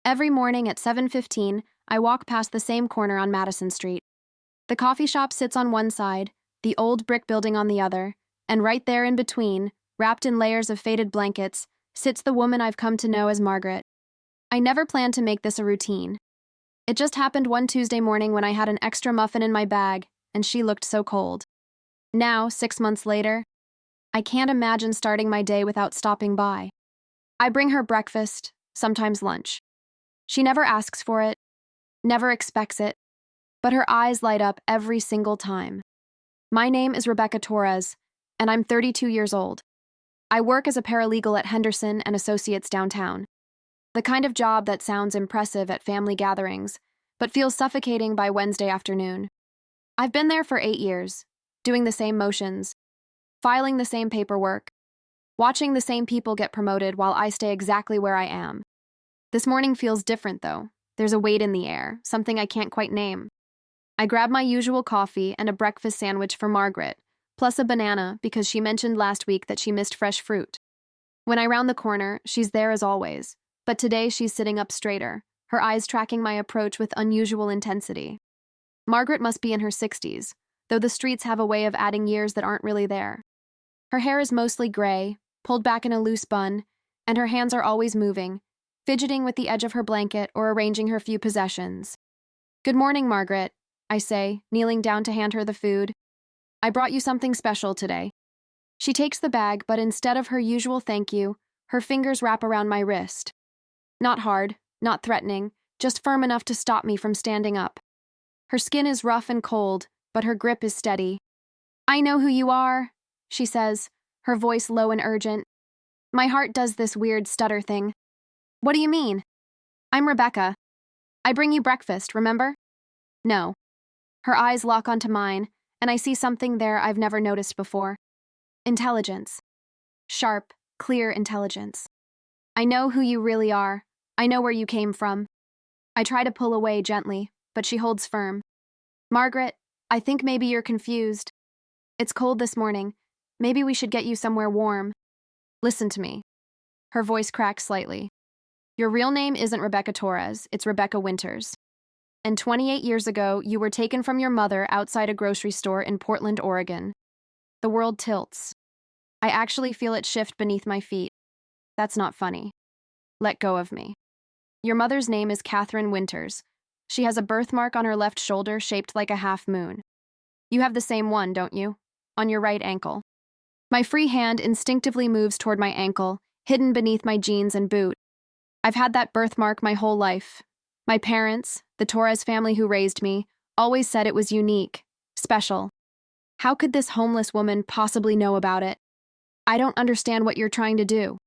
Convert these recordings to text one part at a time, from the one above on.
Every morning at 7:15, I walk past the same corner on Madison Street. The coffee shop sits on one side, the old brick building on the other, and right there in between, wrapped in layers of faded blankets, sits the woman I've come to know as Margaret. I never planned to make this a routine. It just happened one Tuesday morning when I had an extra muffin in my bag, and she looked so cold. Now, 6 months later, I can't imagine starting my day without stopping by. I bring her breakfast, sometimes lunch. She never asks for it, never expects it, but her eyes light up every single time. My name is Rebecca Torres, and I'm 32 years old. I work as a paralegal at Henderson and Associates downtown. The kind of job that sounds impressive at family gatherings, but feels suffocating by Wednesday afternoon. I've been there for 8 years, doing the same motions, filing the same paperwork, watching the same people get promoted while I stay exactly where I am. This morning feels different, though. There's a weight in the air, something I can't quite name. I grab my usual coffee and a breakfast sandwich for Margaret, plus a banana because she mentioned last week that she missed fresh fruit. When I round the corner, she's there as always, but today she's sitting up straighter, her eyes tracking my approach with unusual intensity. Margaret must be in her 60s, though the streets have a way of adding years that aren't really there. Her hair is mostly gray, pulled back in a loose bun, and her hands are always moving, fidgeting with the edge of her blanket or arranging her few possessions. "Good morning, Margaret," I say, kneeling down to hand her the food. "I brought you something special today." She takes the bag, but instead of her usual thank you, her fingers wrap around my wrist. Not hard, not threatening, just firm enough to stop me from standing up. Her skin is rough and cold, but her grip is steady. "I know who you are," she says, her voice low and urgent. My heart does this weird stutter thing. "What do you mean?" "I'm Rebecca. I bring you breakfast, remember?" "No." Her eyes lock onto mine, and I see something there I've never noticed before. Intelligence. Sharp, clear intelligence. "I know who you really are. I know where you came from." I try to pull away gently, but she holds firm. "Margaret, I think maybe you're confused. It's cold this morning. Maybe we should get you somewhere warm. Listen to me." Her voice cracks slightly. "Your real name isn't Rebecca Torres, it's Rebecca Winters. And 28 years ago, you were taken from your mother outside a grocery store in Portland, Oregon." The world tilts. I actually feel it shift beneath my feet. That's not funny. Let go of me. "Your mother's name is Catherine Winters. She has a birthmark on her left shoulder shaped like a half moon. You have the same one, don't you? On your right ankle." My free hand instinctively moves toward my ankle, hidden beneath my jeans and boot. I've had that birthmark my whole life. My parents, the Torres family who raised me, always said it was unique, special. How could this homeless woman possibly know about it? "I don't understand what you're trying to do,"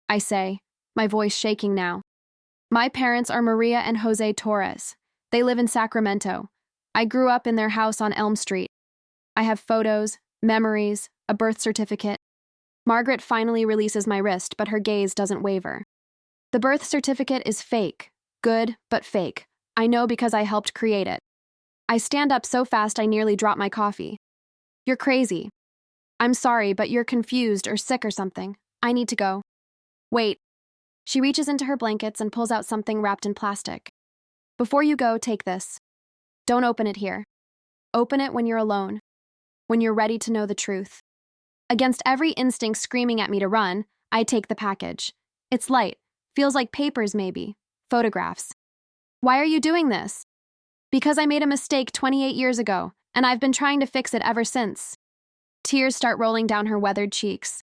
I say, my voice shaking now. "My parents are Maria and Jose Torres. They live in Sacramento. I grew up in their house on Elm Street. I have photos, memories, a birth certificate." Margaret finally releases my wrist, but her gaze doesn't waver. "The birth certificate is fake. Good, but fake. I know because I helped create it." I stand up so fast I nearly drop my coffee. "You're crazy. I'm sorry, but you're confused or sick or something. I need to go." "Wait." She reaches into her blankets and pulls out something wrapped in plastic. "Before you go, take this. Don't open it here. Open it when you're alone, when you're ready to know the truth." Against every instinct screaming at me to run, I take the package. It's light, feels like papers maybe, photographs. "Why are you doing this?" "Because I made a mistake 28 years ago, and I've been trying to fix it ever since." Tears start rolling down her weathered cheeks.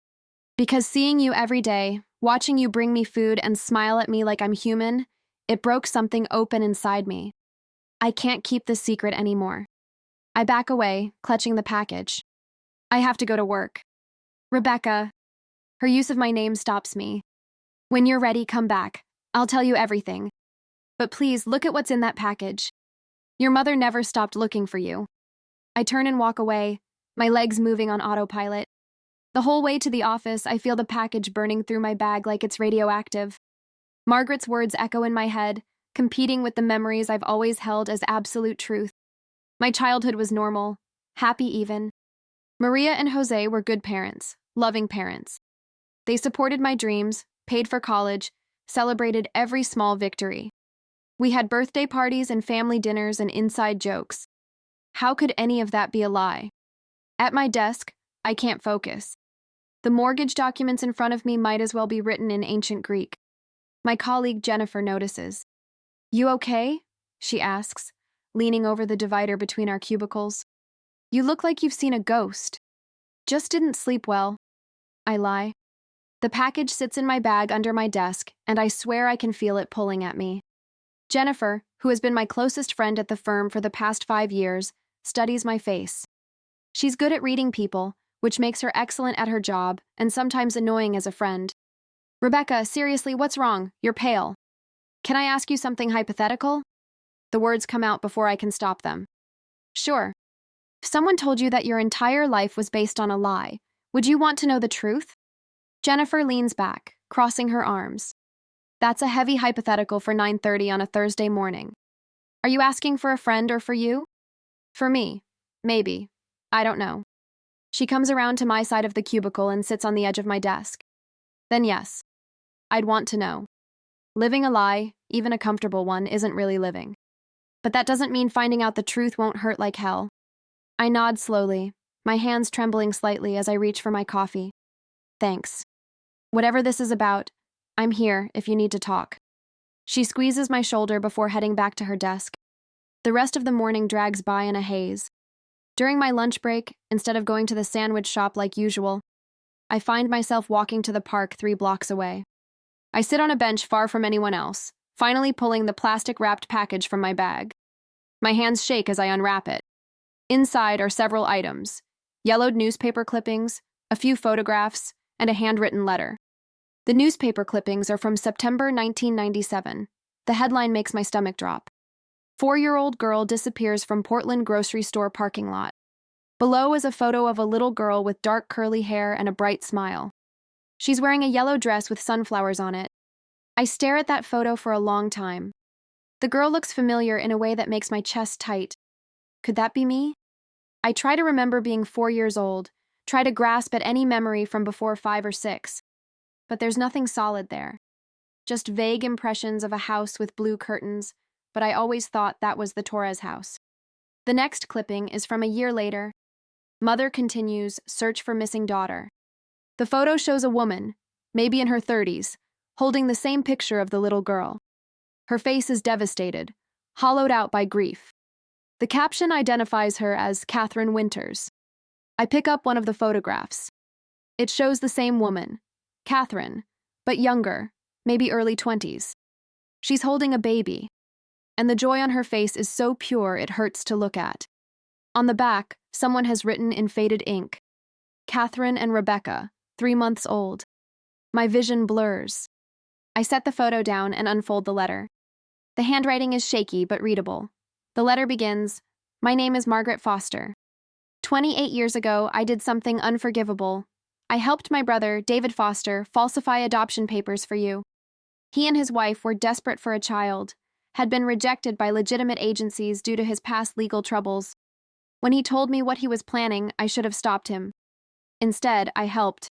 "Because seeing you every day, watching you bring me food and smile at me like I'm human, it broke something open inside me. I can't keep this secret anymore." I back away, clutching the package. "I have to go to work." "Rebecca." Her use of my name stops me. "When you're ready, come back. I'll tell you everything. But please, look at what's in that package. Your mother never stopped looking for you." I turn and walk away, my legs moving on autopilot. The whole way to the office, I feel the package burning through my bag like it's radioactive. Margaret's words echo in my head, competing with the memories I've always held as absolute truth. My childhood was normal, happy even. Maria and Jose were good parents, loving parents. They supported my dreams, paid for college, celebrated every small victory. We had birthday parties and family dinners and inside jokes. How could any of that be a lie? At my desk, I can't focus. The mortgage documents in front of me might as well be written in ancient Greek. My colleague Jennifer notices. "You okay?" she asks, leaning over the divider between our cubicles. "You look like you've seen a ghost." "Just didn't sleep well," I lie. The package sits in my bag under my desk, and I swear I can feel it pulling at me. Jennifer, who has been my closest friend at the firm for the past 5 years, studies my face. She's good at reading people, which makes her excellent at her job and sometimes annoying as a friend. "Rebecca, seriously, what's wrong? You're pale." "Can I ask you something hypothetical?" The words come out before I can stop them. "Sure. If someone told you that your entire life was based on a lie, would you want to know the truth?" Jennifer leans back, crossing her arms. That's a heavy hypothetical for 9:30 on a Thursday morning. "Are you asking for a friend or for you?" "For me. Maybe. I don't know." She comes around to my side of the cubicle and sits on the edge of my desk. "Then yes. I'd want to know. Living a lie, even a comfortable one, isn't really living. But that doesn't mean finding out the truth won't hurt like hell." I nod slowly, my hands trembling slightly as I reach for my coffee. "Thanks. Whatever this is about, I'm here if you need to talk." She squeezes my shoulder before heading back to her desk. The rest of the morning drags by in a haze. During my lunch break, instead of going to the sandwich shop like usual, I find myself walking to the park 3 blocks away. I sit on a bench far from anyone else, finally pulling the plastic-wrapped package from my bag. My hands shake as I unwrap it. Inside are several items: yellowed newspaper clippings, a few photographs, and a handwritten letter. The newspaper clippings are from September 1997. The headline makes my stomach drop. 4-year-old girl disappears from Portland grocery store parking lot. Below is a photo of a little girl with dark curly hair and a bright smile. She's wearing a yellow dress with sunflowers on it. I stare at that photo for a long time. The girl looks familiar in a way that makes my chest tight. Could that be me? I try to remember being 4 years old, try to grasp at any memory from before 5 or 6. But there's nothing solid there. Just vague impressions of a house with blue curtains, but I always thought that was the Torres house. The next clipping is from a year later. Mother continues search for missing daughter. The photo shows a woman, maybe in her 30s, holding the same picture of the little girl. Her face is devastated, hollowed out by grief. The caption identifies her as Catherine Winters. I pick up one of the photographs. It shows the same woman, Catherine, but younger, maybe early 20s. She's holding a baby, and the joy on her face is so pure it hurts to look at. On the back, someone has written in faded ink, "Catherine and Rebecca, 3 months old." My vision blurs. I set the photo down and unfold the letter. The handwriting is shaky but readable. The letter begins, "My name is Margaret Foster. 28 years ago, I did something unforgivable. I helped my brother, David Foster, falsify adoption papers for you. He and his wife were desperate for a child, had been rejected by legitimate agencies due to his past legal troubles. When he told me what he was planning, I should have stopped him. Instead, I helped.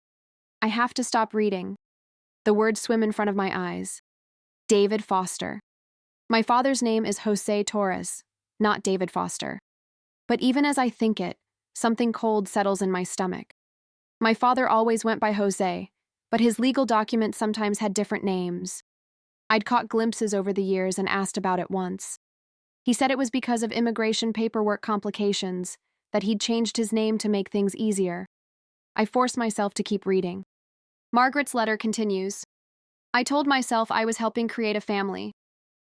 I have to stop reading." The words swim in front of my eyes. David Foster. My father's name is Jose Torres, not David Foster. But even as I think it, something cold settles in my stomach. My father always went by Jose, but his legal documents sometimes had different names. I'd caught glimpses over the years and asked about it once. He said it was because of immigration paperwork complications, that he'd changed his name to make things easier. I forced myself to keep reading. Margaret's letter continues. I told myself I was helping create a family.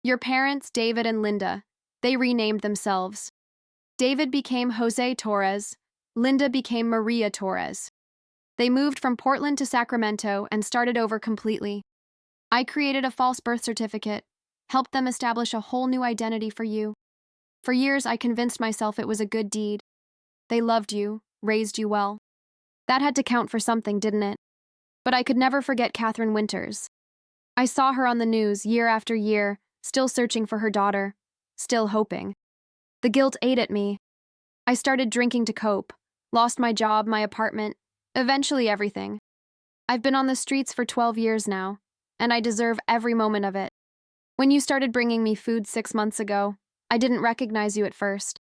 Your parents, David and Linda, they renamed themselves. David became Jose Torres, Linda became Maria Torres. They moved from Portland to Sacramento and started over completely. I created a false birth certificate, helped them establish a whole new identity for you. For years, I convinced myself it was a good deed. They loved you, raised you well. That had to count for something, didn't it? But I could never forget Catherine Winters. I saw her on the news year after year, still searching for her daughter, still hoping. The guilt ate at me. I started drinking to cope, lost my job, my apartment, eventually everything. I've been on the streets for 12 years now, and I deserve every moment of it. When you started bringing me food 6 months ago, I didn't recognize you at first.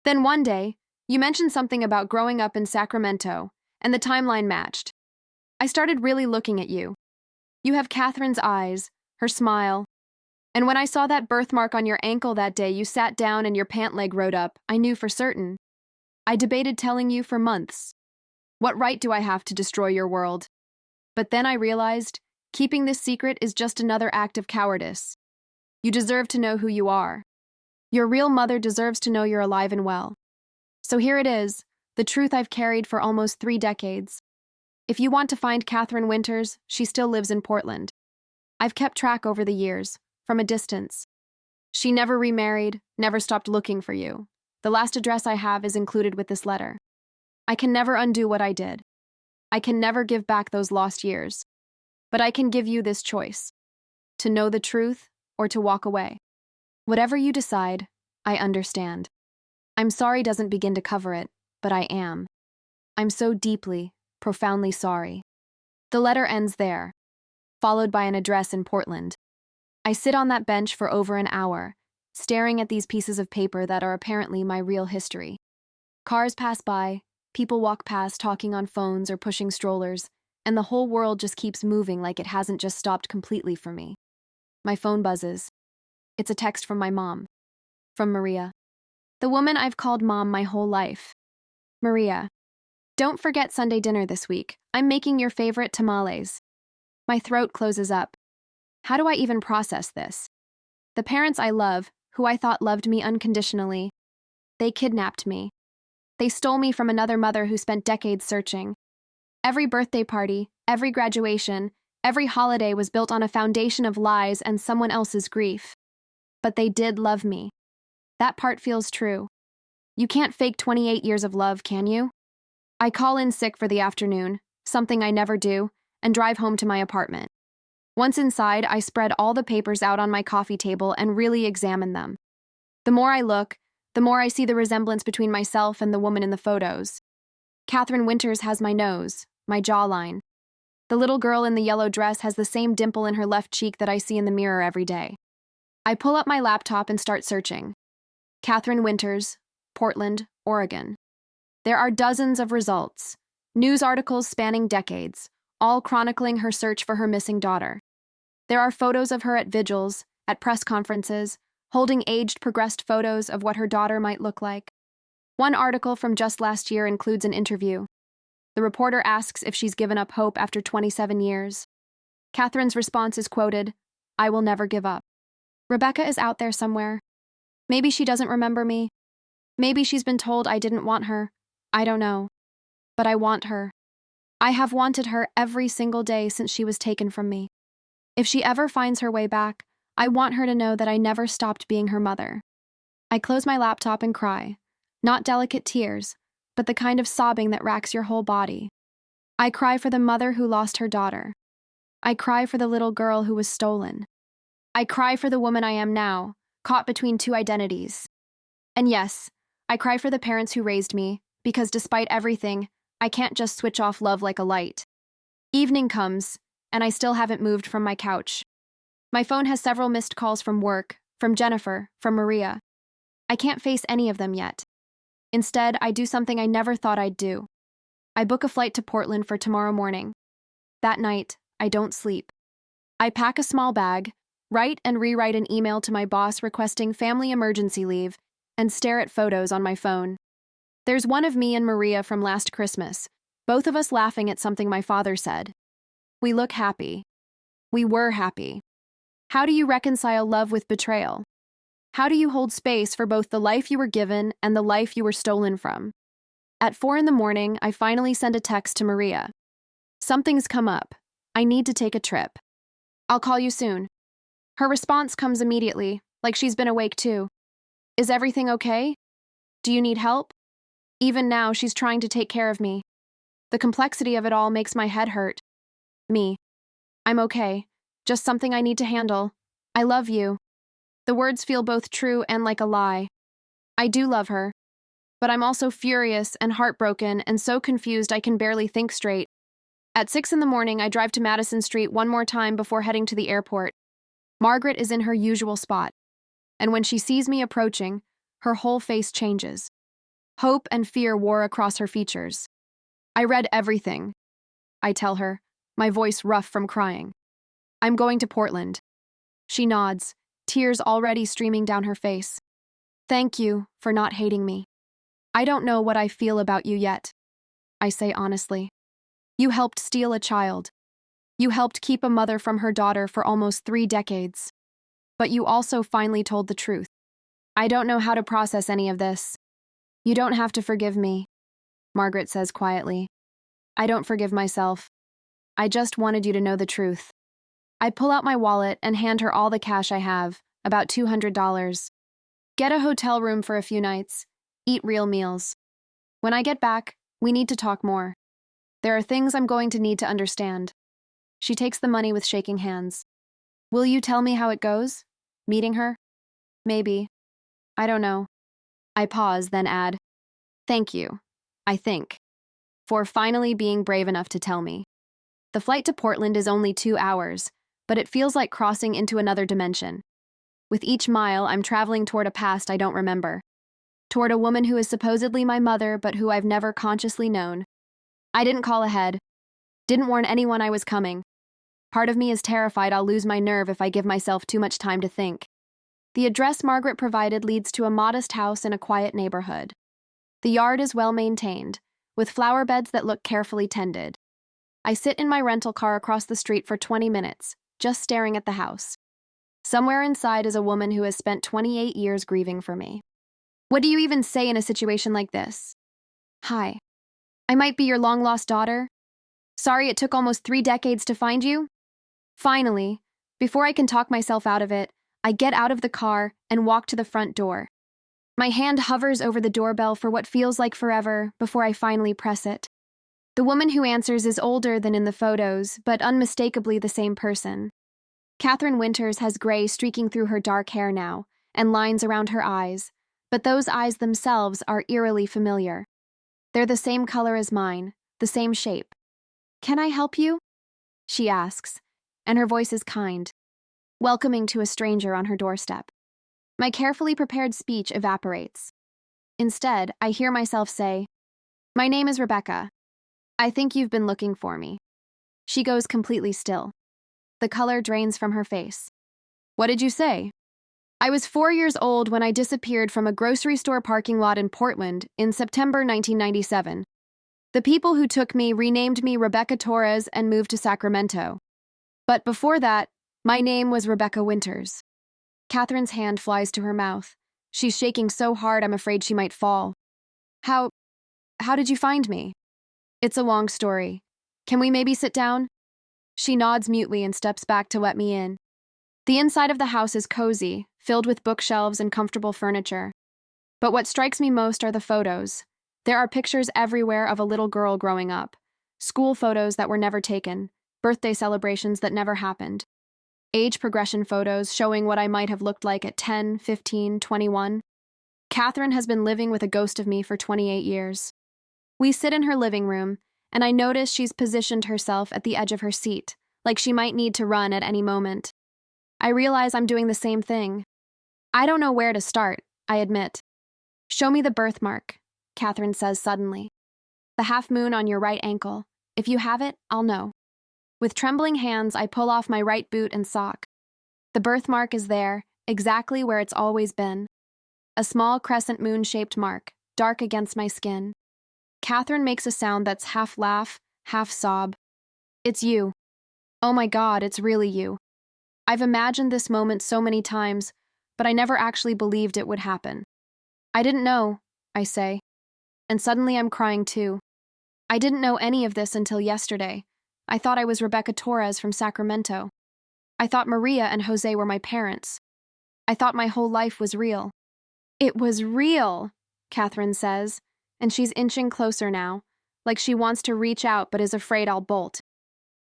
Then one day, you mentioned something about growing up in Sacramento, and the timeline matched. I started really looking at you. You have Catherine's eyes, her smile, and when I saw that birthmark on your ankle that day you sat down and your pant leg rode up, I knew for certain. I debated telling you for months. What right do I have to destroy your world? But then I realized, keeping this secret is just another act of cowardice. You deserve to know who you are. Your real mother deserves to know you're alive and well. So here it is, the truth I've carried for almost 3 decades. If you want to find Catherine Winters, she still lives in Portland. I've kept track over the years, from a distance. She never remarried, never stopped looking for you. The last address I have is included with this letter. I can never undo what I did. I can never give back those lost years. But I can give you this choice: to know the truth or to walk away. Whatever you decide, I understand. I'm sorry doesn't begin to cover it, but I am. I'm so deeply, profoundly sorry. The letter ends there, followed by an address in Portland. I sit on that bench for over an hour, staring at these pieces of paper that are apparently my real history. Cars pass by, people walk past talking on phones or pushing strollers, and the whole world just keeps moving like it hasn't just stopped completely for me. My phone buzzes. It's a text from my mom. From Maria. The woman I've called Mom my whole life. Maria. Don't forget Sunday dinner this week. I'm making your favorite tamales. My throat closes up. How do I even process this? The parents I love, who I thought loved me unconditionally, they kidnapped me. They stole me from another mother who spent decades searching. Every birthday party, every graduation, every holiday was built on a foundation of lies and someone else's grief. But they did love me. That part feels true. You can't fake 28 years of love, can you? I call in sick for the afternoon, something I never do, and drive home to my apartment. Once inside, I spread all the papers out on my coffee table and really examine them. The more I look, the more I see the resemblance between myself and the woman in the photos. Catherine Winters has my nose, my jawline. The little girl in the yellow dress has the same dimple in her left cheek that I see in the mirror every day. I pull up my laptop and start searching. Catherine Winters, Portland, Oregon. There are dozens of results, news articles spanning decades, all chronicling her search for her missing daughter. There are photos of her at vigils, at press conferences, holding aged, progressed photos of what her daughter might look like. One article from just last year includes an interview. The reporter asks if she's given up hope after 27 years. Catherine's response is quoted, "I will never give up." Rebecca is out there somewhere. Maybe she doesn't remember me. Maybe she's been told I didn't want her. I don't know. But I want her. I have wanted her every single day since she was taken from me. If she ever finds her way back, I want her to know that I never stopped being her mother. I close my laptop and cry. Not delicate tears, but the kind of sobbing that racks your whole body. I cry for the mother who lost her daughter. I cry for the little girl who was stolen. I cry for the woman I am now, caught between two identities. And yes, I cry for the parents who raised me, because despite everything, I can't just switch off love like a light. Evening comes, and I still haven't moved from my couch. My phone has several missed calls from work, from Jennifer, from Maria. I can't face any of them yet. Instead, I do something I never thought I'd do. I book a flight to Portland for tomorrow morning. That night, I don't sleep. I pack a small bag, write and rewrite an email to my boss requesting family emergency leave, and stare at photos on my phone. There's one of me and Maria from last Christmas, both of us laughing at something my father said. We look happy. We were happy. How do you reconcile love with betrayal? How do you hold space for both the life you were given and the life you were stolen from? At 4 a.m, I finally send a text to Maria. Something's come up. I need to take a trip. I'll call you soon. Her response comes immediately, like she's been awake too. Is everything okay? Do you need help? Even now, she's trying to take care of me. The complexity of it all makes my head hurt. Me. I'm okay. Just something I need to handle. I love you. The words feel both true and like a lie. I do love her. But I'm also furious and heartbroken and so confused I can barely think straight. At 6 in the morning, I drive to Madison Street one more time before heading to the airport. Margaret is in her usual spot, and when she sees me approaching, her whole face changes. Hope and fear war across her features. I read everything, I tell her, my voice rough from crying. I'm going to Portland. She nods, tears already streaming down her face. Thank you for not hating me. I don't know what I feel about you yet, I say honestly. You helped steal a child. You helped keep a mother from her daughter for almost 3 decades. But you also finally told the truth. I don't know how to process any of this. You don't have to forgive me, Margaret says quietly. I don't forgive myself. I just wanted you to know the truth. I pull out my wallet and hand her all the cash I have, about $200. Get a hotel room for a few nights. Eat real meals. When I get back, we need to talk more. There are things I'm going to need to understand. She takes the money with shaking hands. Will you tell me how it goes? Meeting her? Maybe. I don't know. I pause, then add, thank you, I think, for finally being brave enough to tell me. The flight to Portland is only 2 hours, but it feels like crossing into another dimension. With each mile, I'm traveling toward a past I don't remember. Toward a woman who is supposedly my mother, but who I've never consciously known. I didn't call ahead. Didn't warn anyone I was coming. Part of me is terrified I'll lose my nerve if I give myself too much time to think. The address Margaret provided leads to a modest house in a quiet neighborhood. The yard is well maintained, with flower beds that look carefully tended. I sit in my rental car across the street for 20 minutes, just staring at the house. Somewhere inside is a woman who has spent 28 years grieving for me. What do you even say in a situation like this? Hi. I might be your long-lost daughter. Sorry it took almost 3 decades to find you. Finally, before I can talk myself out of it, I get out of the car and walk to the front door. My hand hovers over the doorbell for what feels like forever before I finally press it. The woman who answers is older than in the photos, but unmistakably the same person. Catherine Winters has gray streaking through her dark hair now, and lines around her eyes, but those eyes themselves are eerily familiar. They're the same color as mine, the same shape. Can I help you? She asks, and her voice is kind, welcoming to a stranger on her doorstep. My carefully prepared speech evaporates. Instead, I hear myself say, My name is Rebecca. I think you've been looking for me. She goes completely still. The color drains from her face. What did you say? I was 4 years old when I disappeared from a grocery store parking lot in Portland in September 1997. The people who took me renamed me Rebecca Torres and moved to Sacramento. But before that, my name was Rebecca Winters. Catherine's hand flies to her mouth. She's shaking so hard I'm afraid she might fall. How did you find me? It's a long story. Can we maybe sit down? She nods mutely and steps back to let me in. The inside of the house is cozy, filled with bookshelves and comfortable furniture. But what strikes me most are the photos. There are pictures everywhere of a little girl growing up. School photos that were never taken, birthday celebrations that never happened. Age progression photos showing what I might have looked like at 10, 15, 21. Catherine has been living with a ghost of me for 28 years. We sit in her living room, and I notice she's positioned herself at the edge of her seat, like she might need to run at any moment. I realize I'm doing the same thing. I don't know where to start, I admit. Show me the birthmark, Catherine says suddenly. The half moon on your right ankle. If you have it, I'll know. With trembling hands, I pull off my right boot and sock. The birthmark is there, exactly where it's always been. A small crescent moon-shaped mark, dark against my skin. Catherine makes a sound that's half laugh, half sob. It's you. Oh my God, it's really you. I've imagined this moment so many times, but I never actually believed it would happen. I didn't know, I say. And suddenly I'm crying too. I didn't know any of this until yesterday. I thought I was Rebecca Torres from Sacramento. I thought Maria and Jose were my parents. I thought my whole life was real. It was real, Catherine says, and she's inching closer now, like she wants to reach out but is afraid I'll bolt.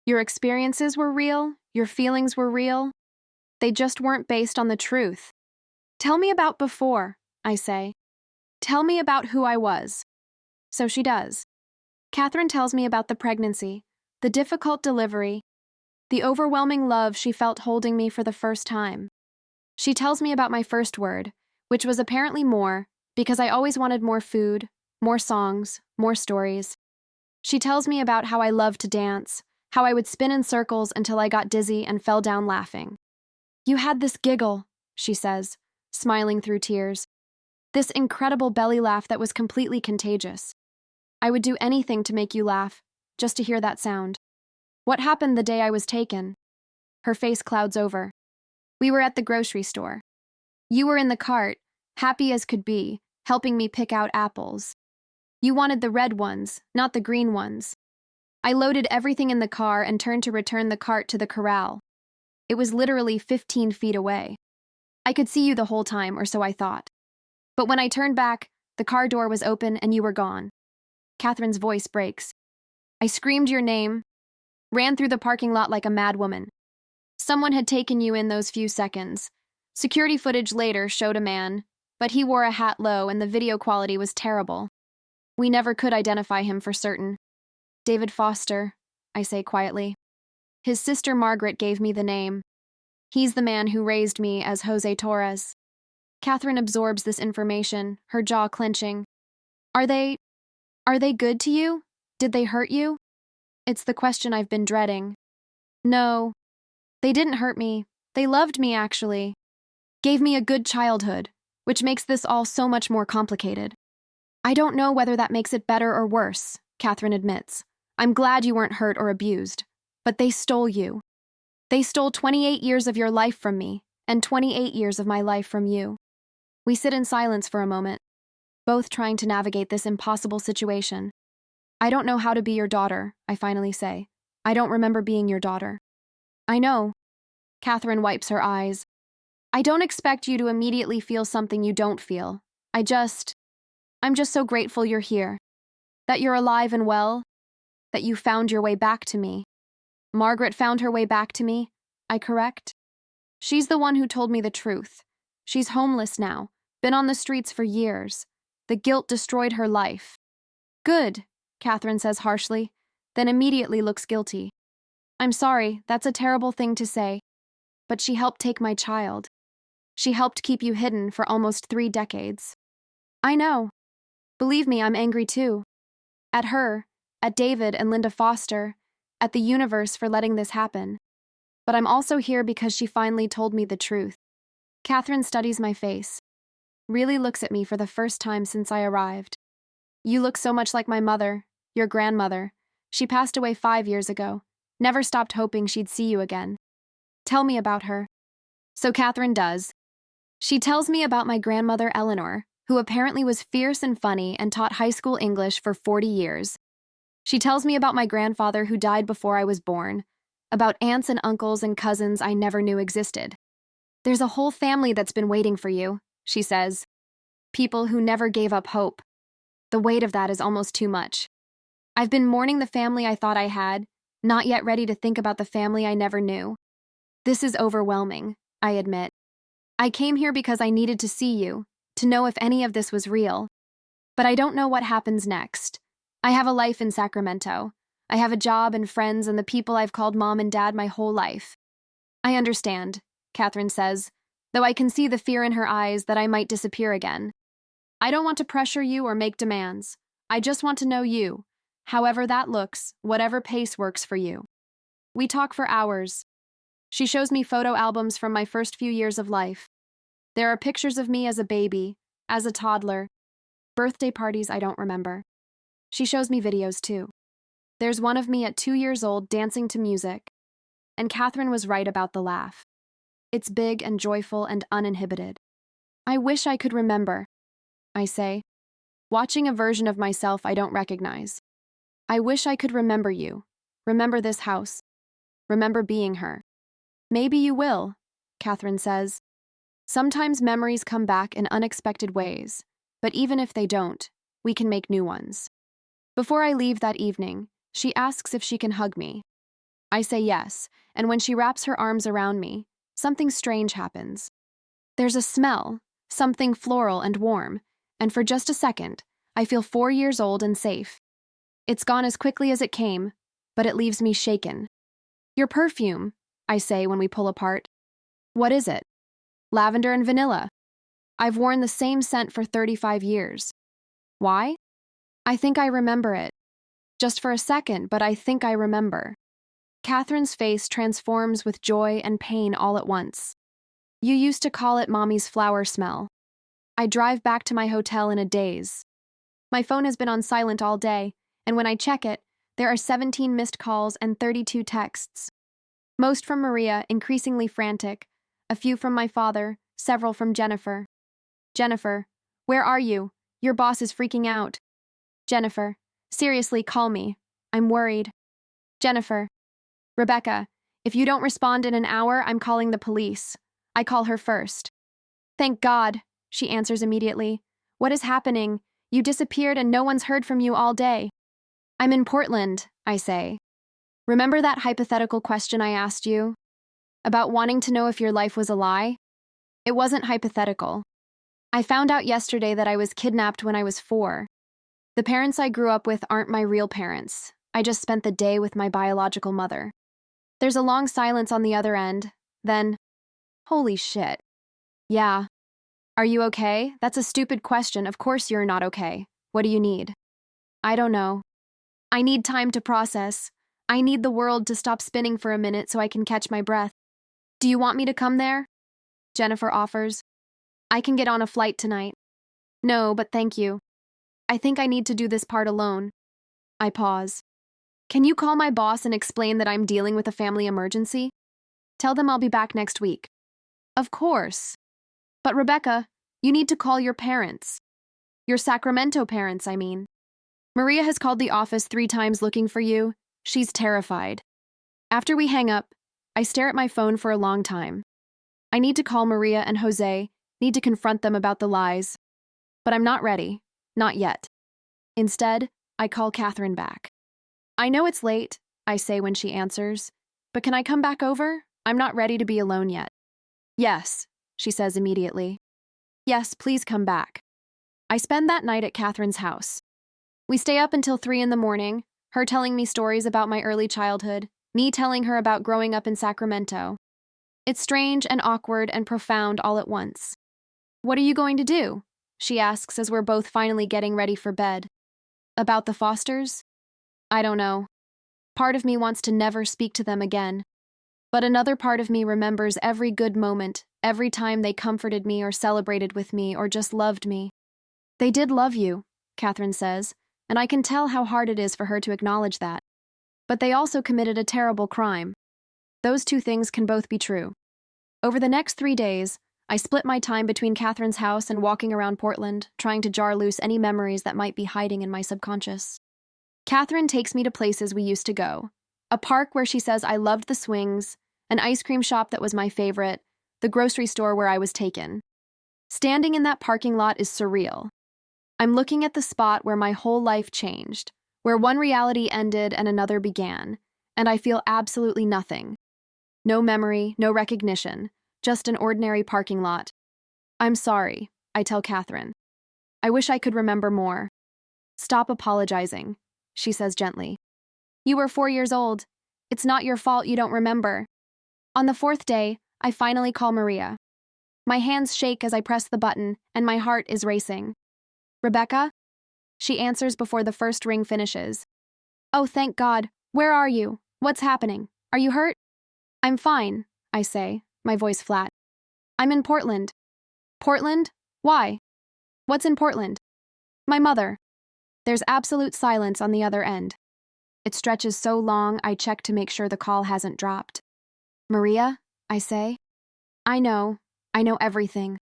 Your experiences were real? Your feelings were real? They just weren't based on the truth. Tell me about before, I say. Tell me about who I was. So she does. Catherine tells me about the pregnancy, The difficult delivery, the overwhelming love she felt holding me for the first time. She tells me about my first word, which was apparently more, because I always wanted more food, more songs, more stories. She tells me about how I loved to dance, how I would spin in circles until I got dizzy and fell down laughing. You had this giggle, she says, smiling through tears. This incredible belly laugh that was completely contagious. I would do anything to make you laugh, just to hear that sound. What happened the day I was taken? Her face clouds over. We were at the grocery store. You were in the cart, happy as could be, helping me pick out apples. You wanted the red ones, not the green ones. I loaded everything in the car and turned to return the cart to the corral. It was literally 15 feet away. I could see you the whole time, or so I thought. But when I turned back, the car door was open and you were gone. Catherine's voice breaks. I screamed your name, ran through the parking lot like a madwoman. Someone had taken you in those few seconds. Security footage later showed a man, but he wore a hat low and the video quality was terrible. We never could identify him for certain. David Foster, I say quietly. His sister Margaret gave me the name. He's the man who raised me as Jose Torres. Catherine absorbs this information, her jaw clenching. Are they good to you? Did they hurt you? It's the question I've been dreading. No. They didn't hurt me. They loved me, actually. Gave me a good childhood, which makes this all so much more complicated. I don't know whether that makes it better or worse, Catherine admits. I'm glad you weren't hurt or abused. But they stole you. They stole 28 years of your life from me, and 28 years of my life from you. We sit in silence for a moment, both trying to navigate this impossible situation. I don't know how to be your daughter, I finally say. I don't remember being your daughter. I know. Catherine wipes her eyes. I don't expect you to immediately feel something you don't feel. I'm just so grateful you're here. That you're alive and well. That you found your way back to me. Margaret found her way back to me, I correct? She's the one who told me the truth. She's homeless now, been on the streets for years. The guilt destroyed her life. Good, Catherine says harshly, then immediately looks guilty. I'm sorry, that's a terrible thing to say. But she helped take my child. She helped keep you hidden for almost 3 decades. I know. Believe me, I'm angry too. At her, at David and Linda Foster, at the universe for letting this happen. But I'm also here because she finally told me the truth. Catherine studies my face, really looks at me for the first time since I arrived. You look so much like my mother, your grandmother. She passed away 5 years ago. Never stopped hoping she'd see you again. Tell me about her. So Catherine does. She tells me about my grandmother Eleanor, who apparently was fierce and funny and taught high school English for 40 years. She tells me about my grandfather who died before I was born, about aunts and uncles and cousins I never knew existed. There's a whole family that's been waiting for you, she says. People who never gave up hope. The weight of that is almost too much. I've been mourning the family I thought I had, not yet ready to think about the family I never knew. This is overwhelming, I admit. I came here because I needed to see you, to know if any of this was real. But I don't know what happens next. I have a life in Sacramento. I have a job and friends and the people I've called mom and dad my whole life. I understand, Catherine says, though I can see the fear in her eyes that I might disappear again. I don't want to pressure you or make demands. I just want to know you, however that looks, whatever pace works for you. We talk for hours. She shows me photo albums from my first few years of life. There are pictures of me as a baby, as a toddler, birthday parties I don't remember. She shows me videos too. There's one of me at 2 years old dancing to music. And Catherine was right about the laugh. It's big and joyful and uninhibited. I wish I could remember, I say, watching a version of myself I don't recognize. I wish I could remember you, remember this house, remember being her. Maybe you will, Catherine says. Sometimes memories come back in unexpected ways, but even if they don't, we can make new ones. Before I leave that evening, she asks if she can hug me. I say yes, and when she wraps her arms around me, something strange happens. There's a smell, something floral and warm, and for just a second, I feel 4 years old and safe. It's gone as quickly as it came, but it leaves me shaken. Your perfume, I say when we pull apart. What is it? Lavender and vanilla. I've worn the same scent for 35 years. Why? I think I remember it. Just for a second, but I think I remember. Catherine's face transforms with joy and pain all at once. You used to call it Mommy's flower smell. I drive back to my hotel in a daze. My phone has been on silent all day, and when I check it, there are 17 missed calls and 32 texts. Most from Maria, increasingly frantic, a few from my father, several from Jennifer. Jennifer, where are you? Your boss is freaking out. Jennifer, seriously, call me. I'm worried. Jennifer, Rebecca, if you don't respond in an hour, I'm calling the police. I call her first. Thank God, she answers immediately. What is happening? You disappeared and no one's heard from you all day. I'm in Portland, I say. Remember that hypothetical question I asked you? About wanting to know if your life was a lie? It wasn't hypothetical. I found out yesterday that I was kidnapped when I was 4. The parents I grew up with aren't my real parents. I just spent the day with my biological mother. There's a long silence on the other end. Then, holy shit. Yeah. Are you okay? That's a stupid question. Of course you're not okay. What do you need? I don't know. I need time to process. I need the world to stop spinning for a minute so I can catch my breath. Do you want me to come there? Jennifer offers. I can get on a flight tonight. No, but thank you. I think I need to do this part alone. I pause. Can you call my boss and explain that I'm dealing with a family emergency? Tell them I'll be back next week. Of course. But Rebecca, you need to call your parents. Your Sacramento parents, I mean. Maria has called the office 3 times looking for you. She's terrified. After we hang up, I stare at my phone for a long time. I need to call Maria and Jose, need to confront them about the lies. But I'm not ready. Not yet. Instead, I call Catherine back. I know it's late, I say when she answers, but can I come back over? I'm not ready to be alone yet. Yes, she says immediately. Yes, please come back. I spend that night at Catherine's house. We stay up until 3 in the morning, her telling me stories about my early childhood, me telling her about growing up in Sacramento. It's strange and awkward and profound all at once. What are you going to do? She asks as we're both finally getting ready for bed. About the Fosters? I don't know. Part of me wants to never speak to them again. But another part of me remembers every good moment, every time they comforted me or celebrated with me or just loved me. They did love you, Catherine says, and I can tell how hard it is for her to acknowledge that. But they also committed a terrible crime. Those 2 things can both be true. Over the next 3 days, I split my time between Catherine's house and walking around Portland, trying to jar loose any memories that might be hiding in my subconscious. Catherine takes me to places we used to go. A park where she says I loved the swings, an ice cream shop that was my favorite, the grocery store where I was taken. Standing in that parking lot is surreal. I'm looking at the spot where my whole life changed, where one reality ended and another began, and I feel absolutely nothing. No memory, no recognition, just an ordinary parking lot. I'm sorry, I tell Catherine. I wish I could remember more. Stop apologizing, she says gently. You were 4 years old. It's not your fault you don't remember. On the 4th day, I finally call Maria. My hands shake as I press the button, and my heart is racing. Rebecca? She answers before the first ring finishes. Oh, thank God. Where are you? What's happening? Are you hurt? I'm fine, I say, my voice flat. I'm in Portland. Portland? Why? What's in Portland? My mother. There's absolute silence on the other end. It stretches so long, I check to make sure the call hasn't dropped. Maria, I say. I know everything.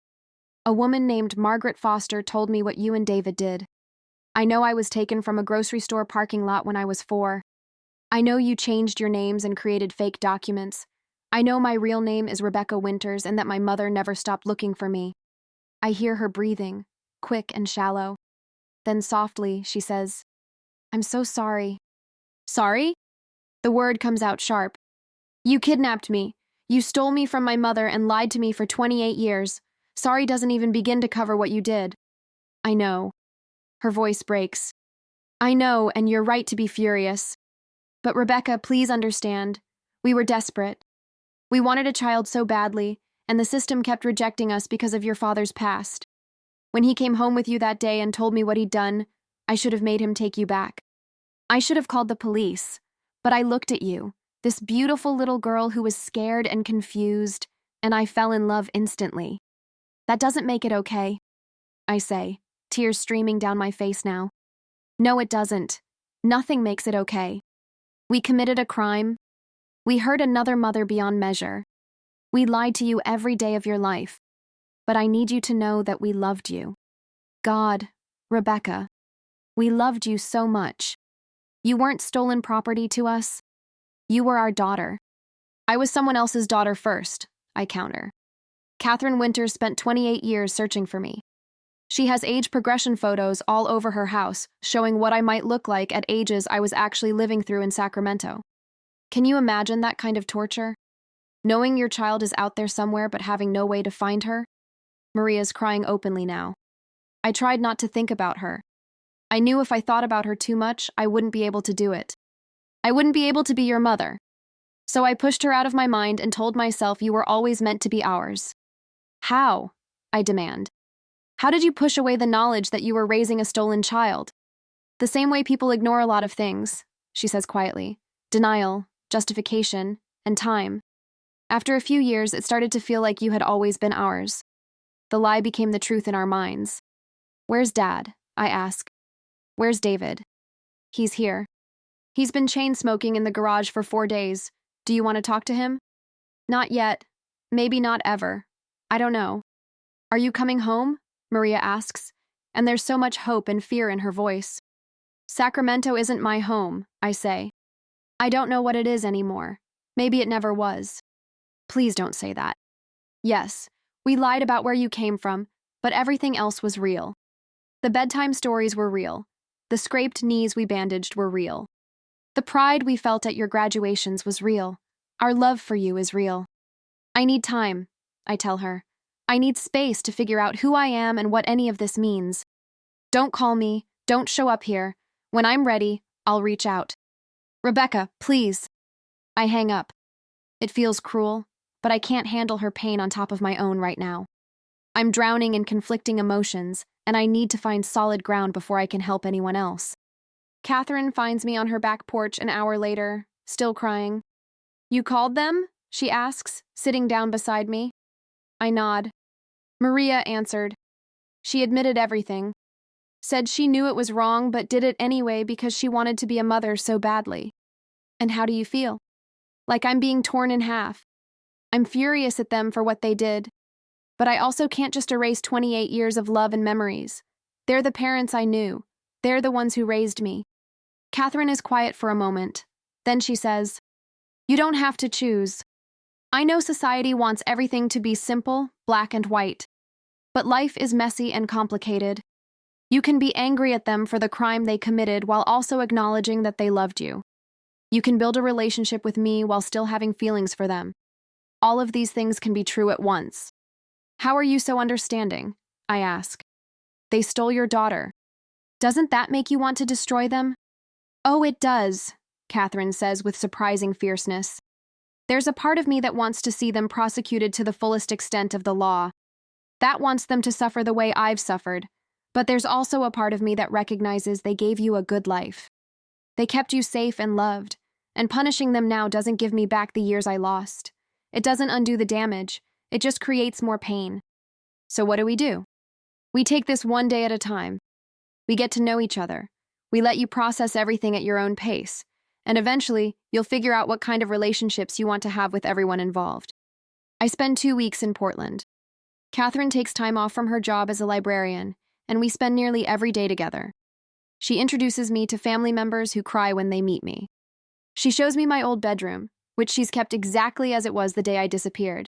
A woman named Margaret Foster told me what you and David did. I know I was taken from a grocery store parking lot when I was 4. I know you changed your names and created fake documents. I know my real name is Rebecca Winters and that my mother never stopped looking for me. I hear her breathing, quick and shallow. Then softly, she says, I'm so sorry. Sorry? The word comes out sharp. You kidnapped me. You stole me from my mother and lied to me for 28 years. Sorry doesn't even begin to cover what you did. I know. Her voice breaks. I know, and you're right to be furious. But Rebecca, please understand. We were desperate. We wanted a child so badly, and the system kept rejecting us because of your father's past. When he came home with you that day and told me what he'd done, I should have made him take you back. I should have called the police, but I looked at you, this beautiful little girl who was scared and confused, and I fell in love instantly. That doesn't make it okay, I say, tears streaming down my face now. No, it doesn't. Nothing makes it okay. We committed a crime. We hurt another mother beyond measure. We lied to you every day of your life. But I need you to know that we loved you. God, Rebecca, we loved you so much. You weren't stolen property to us. You were our daughter. I was someone else's daughter first, I counter. Catherine Winters spent 28 years searching for me. She has age progression photos all over her house, showing what I might look like at ages I was actually living through in Sacramento. Can you imagine that kind of torture? Knowing your child is out there somewhere but having no way to find her? Maria's crying openly now. I tried not to think about her. I knew if I thought about her too much, I wouldn't be able to do it. I wouldn't be able to be your mother. So I pushed her out of my mind and told myself you were always meant to be ours. How? I demand. How did you push away the knowledge that you were raising a stolen child? The same way people ignore a lot of things, she says quietly. Denial, justification, and time. After a few years, it started to feel like you had always been ours. The lie became the truth in our minds. Where's Dad? I ask. Where's David? He's here. He's been chain smoking in the garage for 4 days. Do you want to talk to him? Not yet. Maybe not ever. I don't know. Are you coming home? Maria asks, and there's so much hope and fear in her voice. Sacramento isn't my home, I say. I don't know what it is anymore. Maybe it never was. Please don't say that. Yes, we lied about where you came from, but everything else was real. The bedtime stories were real. The scraped knees we bandaged were real. The pride we felt at your graduations was real. Our love for you is real. I need time, I tell her. I need space to figure out who I am and what any of this means. Don't call me, don't show up here. When I'm ready, I'll reach out. Rebecca, please. I hang up. It feels cruel, but I can't handle her pain on top of my own right now. I'm drowning in conflicting emotions, and I need to find solid ground before I can help anyone else. Catherine finds me on her back porch an hour later, still crying. You called them? She asks, sitting down beside me. I nod. Maria answered. She admitted everything. Said she knew it was wrong but did it anyway because she wanted to be a mother so badly. And how do you feel? Like I'm being torn in half. I'm furious at them for what they did. But I also can't just erase 28 years of love and memories. They're the parents I knew. They're the ones who raised me. Catherine is quiet for a moment. Then she says, You don't have to choose. I know society wants everything to be simple, black and white. But life is messy and complicated. You can be angry at them for the crime they committed while also acknowledging that they loved you. You can build a relationship with me while still having feelings for them. All of these things can be true at once. How are you so understanding? I ask. They stole your daughter. Doesn't that make you want to destroy them? Oh, it does, Catherine says with surprising fierceness. There's a part of me that wants to see them prosecuted to the fullest extent of the law. That wants them to suffer the way I've suffered. But there's also a part of me that recognizes they gave you a good life. They kept you safe and loved, and punishing them now doesn't give me back the years I lost. It doesn't undo the damage, it just creates more pain. So what do? We take this one day at a time. We get to know each other. We let you process everything at your own pace. And eventually, you'll figure out what kind of relationships you want to have with everyone involved. I spend 2 weeks in Portland. Catherine takes time off from her job as a librarian, and we spend nearly every day together. She introduces me to family members who cry when they meet me. She shows me my old bedroom, which she's kept exactly as it was the day I disappeared.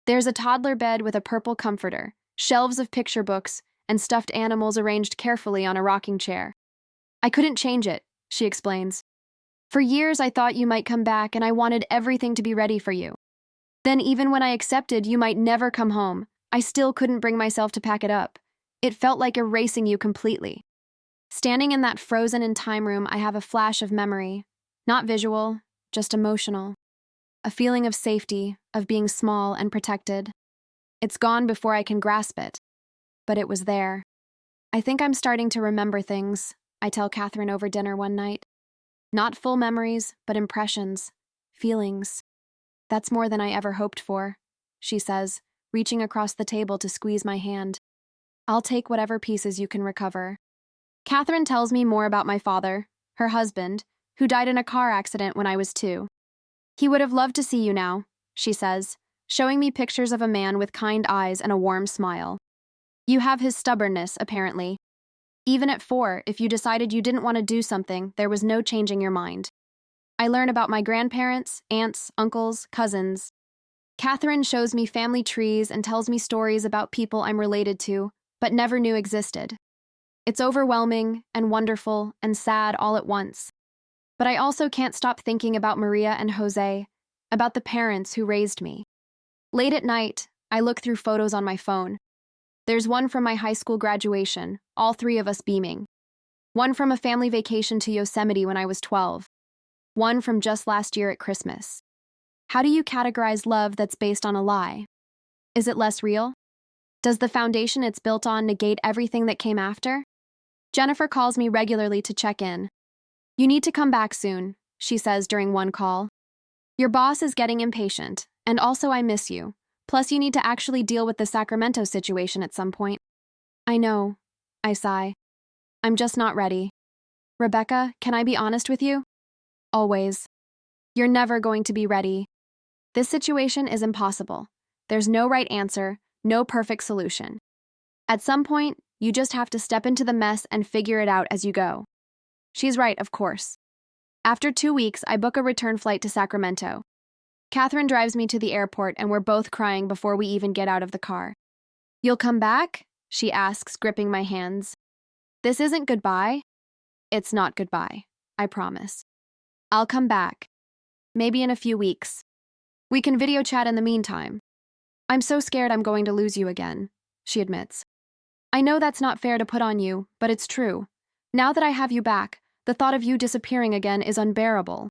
There's a toddler bed with a purple comforter, shelves of picture books, and stuffed animals arranged carefully on a rocking chair. I couldn't change it, she explains. For years I thought you might come back and I wanted everything to be ready for you. Then even when I accepted you might never come home, I still couldn't bring myself to pack it up. It felt like erasing you completely. Standing in that frozen-in-time room, I have a flash of memory. Not visual, just emotional. A feeling of safety, of being small and protected. It's gone before I can grasp it, but it was there. I think I'm starting to remember things, I tell Catherine over dinner one night. Not full memories, but impressions, feelings. That's more than I ever hoped for, she says, reaching across the table to squeeze my hand. I'll take whatever pieces you can recover. Catherine tells me more about my father, her husband, who died in a car accident when I was 2. He would have loved to see you now, she says, showing me pictures of a man with kind eyes and a warm smile. You have his stubbornness, apparently. Even at 4, if you decided you didn't want to do something, there was no changing your mind. I learn about my grandparents, aunts, uncles, cousins. Catherine shows me family trees and tells me stories about people I'm related to, but never knew existed. It's overwhelming and wonderful and sad all at once. But I also can't stop thinking about Maria and Jose, about the parents who raised me. Late at night, I look through photos on my phone. There's one from my high school graduation, all 3 of us beaming. One from a family vacation to Yosemite when I was 12. One from just last year at Christmas. How do you categorize love that's based on a lie? Is it less real? Does the foundation it's built on negate everything that came after? Jennifer calls me regularly to check in. You need to come back soon, she says during one call. Your boss is getting impatient, and also I miss you. Plus you need to actually deal with the Sacramento situation at some point. I know, I sigh. I'm just not ready. Rebecca, can I be honest with you? Always. You're never going to be ready. This situation is impossible. There's no right answer, no perfect solution. At some point, you just have to step into the mess and figure it out as you go. She's right, of course. After 2 weeks, I book a return flight to Sacramento. Catherine drives me to the airport and we're both crying before we even get out of the car. You'll come back? She asks, gripping my hands. This isn't goodbye. It's not goodbye, I promise. I'll come back. Maybe in a few weeks. We can video chat in the meantime. I'm so scared I'm going to lose you again, she admits. I know that's not fair to put on you, but it's true. Now that I have you back, the thought of you disappearing again is unbearable.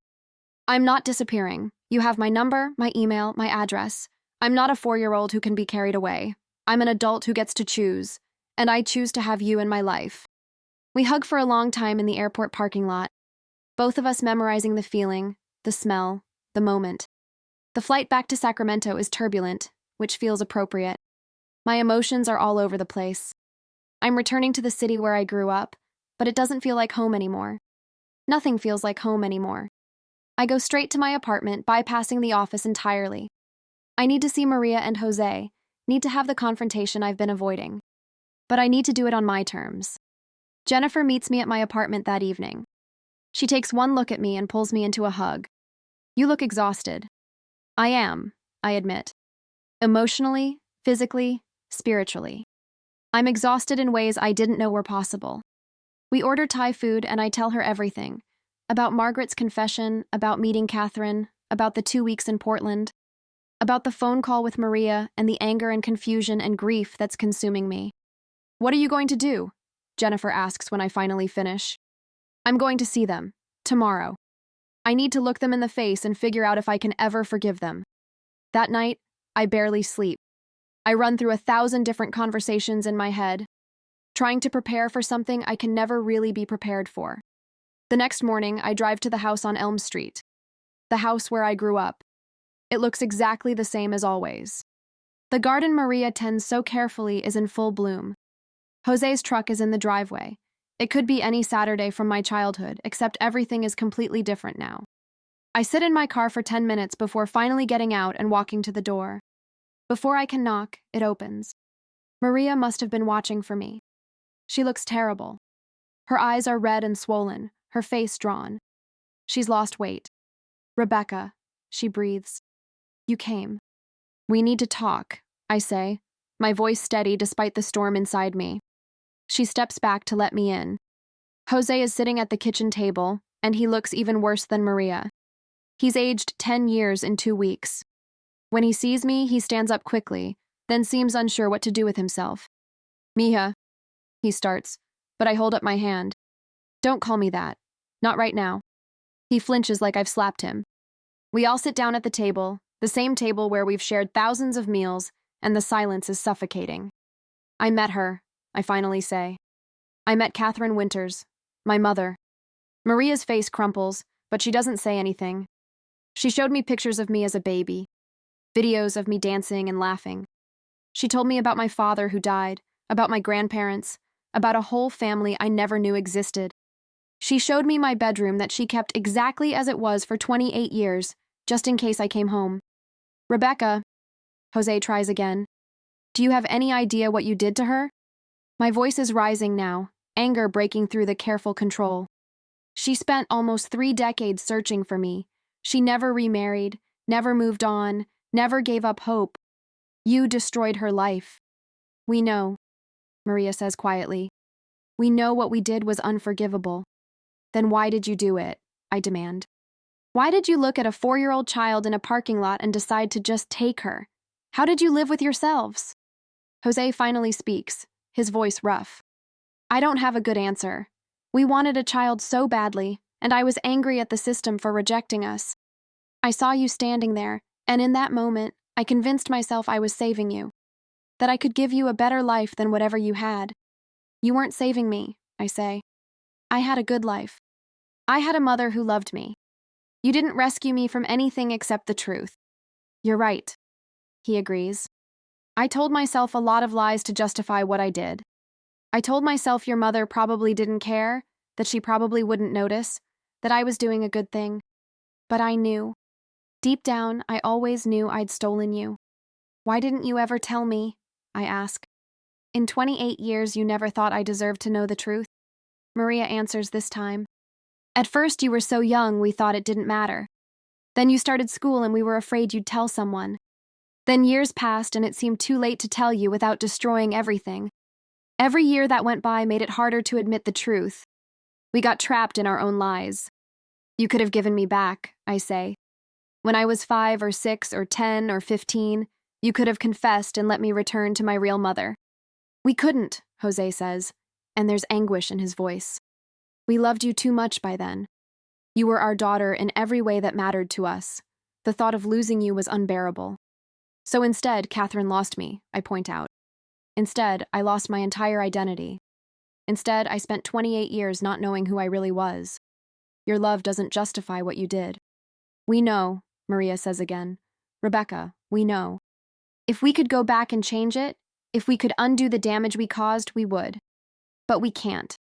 I'm not disappearing. You have my number, my email, my address. I'm not a 4-year-old who can be carried away. I'm an adult who gets to choose, and I choose to have you in my life. We hug for a long time in the airport parking lot, both of us memorizing the feeling, the smell, the moment. The flight back to Sacramento is turbulent, which feels appropriate. My emotions are all over the place. I'm returning to the city where I grew up, but it doesn't feel like home anymore. Nothing feels like home anymore. I go straight to my apartment, bypassing the office entirely. I need to see Maria and Jose, need to have the confrontation I've been avoiding. But I need to do it on my terms. Jennifer meets me at my apartment that evening. She takes one look at me and pulls me into a hug. You look exhausted. I am, I admit. Emotionally, physically, spiritually. I'm exhausted in ways I didn't know were possible. We order Thai food and I tell her everything. About Margaret's confession, about meeting Catherine, about the 2 weeks in Portland, about the phone call with Maria and the anger and confusion and grief that's consuming me. What are you going to do? Jennifer asks when I finally finish. I'm going to see them. Tomorrow. I need to look them in the face and figure out if I can ever forgive them. That night, I barely sleep. I run through 1,000 different conversations in my head, trying to prepare for something I can never really be prepared for. The next morning, I drive to the house on Elm Street, the house where I grew up. It looks exactly the same as always. The garden Maria tends so carefully is in full bloom. Jose's truck is in the driveway. It could be any Saturday from my childhood, except everything is completely different now. I sit in my car for 10 minutes before finally getting out and walking to the door. Before I can knock, it opens. Maria must have been watching for me. She looks terrible. Her eyes are red and swollen, her face drawn. She's lost weight. Rebecca, she breathes. You came. We need to talk, I say, my voice steady despite the storm inside me. She steps back to let me in. Jose is sitting at the kitchen table, and he looks even worse than Maria. He's aged 10 years in 2 weeks. When he sees me, he stands up quickly, then seems unsure what to do with himself. Mija, he starts, but I hold up my hand. Don't call me that. Not right now. He flinches like I've slapped him. We all sit down at the table, the same table where we've shared thousands of meals, and the silence is suffocating. I met her, I finally say. I met Catherine Winters, my mother. Maria's face crumples, but she doesn't say anything. She showed me pictures of me as a baby, videos of me dancing and laughing. She told me about my father who died, about my grandparents, about a whole family I never knew existed. She showed me my bedroom that she kept exactly as it was for 28 years, just in case I came home. Rebecca, Jose tries again. Do you have any idea what you did to her? My voice is rising now, anger breaking through the careful control. She spent almost 3 decades searching for me. She never remarried, never moved on, never gave up hope. You destroyed her life. We know, Maria says quietly. We know what we did was unforgivable. Then why did you do it? I demand. Why did you look at a 4-year-old child in a parking lot and decide to just take her? How did you live with yourselves? Jose finally speaks, his voice rough. I don't have a good answer. We wanted a child so badly, and I was angry at the system for rejecting us. I saw you standing there, and in that moment, I convinced myself I was saving you, that I could give you a better life than whatever you had. You weren't saving me, I say. I had a good life. I had a mother who loved me. You didn't rescue me from anything except the truth. You're right, he agrees. I told myself a lot of lies to justify what I did. I told myself your mother probably didn't care, that she probably wouldn't notice, that I was doing a good thing. But I knew. Deep down, I always knew I'd stolen you. Why didn't you ever tell me? I ask. In 28 years, you never thought I deserved to know the truth? Maria answers this time. At first, you were so young, we thought it didn't matter. Then you started school and we were afraid you'd tell someone. Then years passed and it seemed too late to tell you without destroying everything. Every year that went by made it harder to admit the truth. We got trapped in our own lies. You could have given me back, I say. When I was 5 or 6 or 10 or 15, you could have confessed and let me return to my real mother. We couldn't, Jose says, and there's anguish in his voice. We loved you too much by then. You were our daughter in every way that mattered to us. The thought of losing you was unbearable. So instead, Catherine lost me, I point out. Instead, I lost my entire identity. Instead, I spent 28 years not knowing who I really was. Your love doesn't justify what you did. We know, Maria says again. Rebecca, we know. If we could go back and change it, if we could undo the damage we caused, we would. But we can't.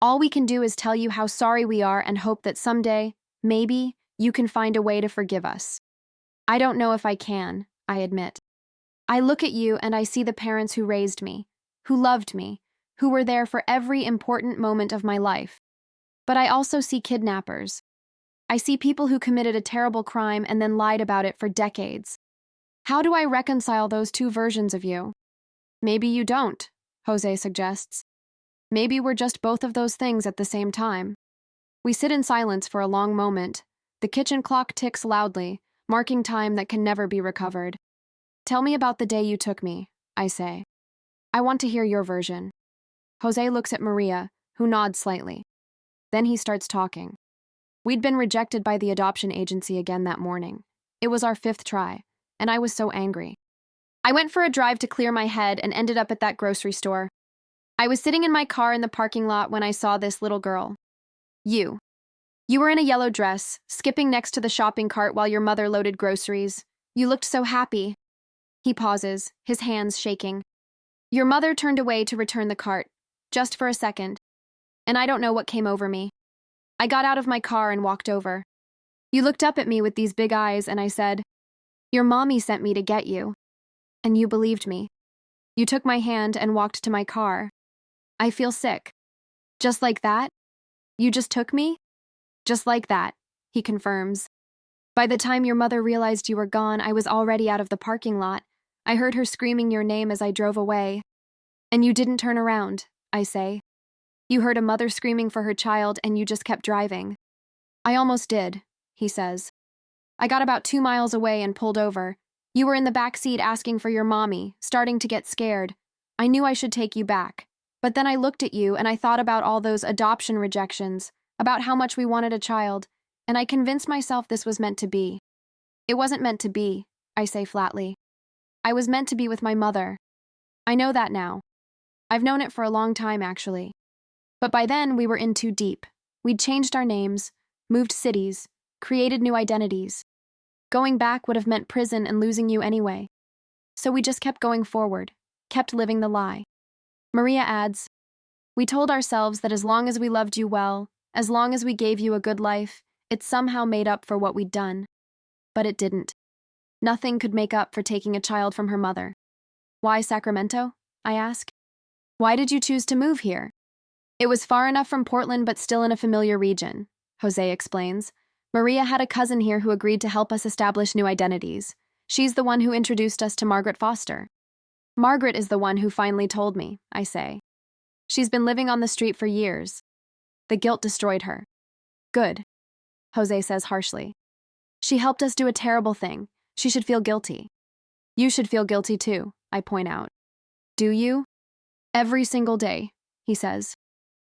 All we can do is tell you how sorry we are and hope that someday, maybe, you can find a way to forgive us. I don't know if I can, I admit. I look at you and I see the parents who raised me, who loved me, who were there for every important moment of my life. But I also see kidnappers. I see people who committed a terrible crime and then lied about it for decades. How do I reconcile those two versions of you? Maybe you don't, Jose suggests. Maybe we're just both of those things at the same time. We sit in silence for a long moment. The kitchen clock ticks loudly, marking time that can never be recovered. Tell me about the day you took me, I say. I want to hear your version. Jose looks at Maria, who nods slightly. Then he starts talking. We'd been rejected by the adoption agency again that morning. It was our 5th try, and I was so angry. I went for a drive to clear my head and ended up at that grocery store. I was sitting in my car in the parking lot when I saw this little girl. You. You were in a yellow dress, skipping next to the shopping cart while your mother loaded groceries. You looked so happy. He pauses, his hands shaking. Your mother turned away to return the cart, just for a second. And I don't know what came over me. I got out of my car and walked over. You looked up at me with these big eyes and I said, "Your mommy sent me to get you." And you believed me. You took my hand and walked to my car. I feel sick. Just like that? You just took me? Just like that, he confirms. By the time your mother realized you were gone, I was already out of the parking lot. I heard her screaming your name as I drove away. And you didn't turn around, I say. You heard a mother screaming for her child and you just kept driving. I almost did, he says. I got about 2 miles away and pulled over. You were in the back seat asking for your mommy, starting to get scared. I knew I should take you back. But then I looked at you and I thought about all those adoption rejections, about how much we wanted a child, and I convinced myself this was meant to be. It wasn't meant to be, I say flatly. I was meant to be with my mother. I know that now. I've known it for a long time, actually. But by then, we were in too deep. We'd changed our names, moved cities, created new identities. Going back would have meant prison and losing you anyway. So we just kept going forward, kept living the lie. Maria adds, we told ourselves that as long as we loved you well, as long as we gave you a good life, it somehow made up for what we'd done. But it didn't. Nothing could make up for taking a child from her mother. Why Sacramento? I ask. Why did you choose to move here? It was far enough from Portland but still in a familiar region, Jose explains. Maria had a cousin here who agreed to help us establish new identities. She's the one who introduced us to Margaret Foster. Margaret is the one who finally told me, I say. She's been living on the street for years. The guilt destroyed her. Good, Jose says harshly. She helped us do a terrible thing. She should feel guilty. You should feel guilty too, I point out. Do you? Every single day, he says.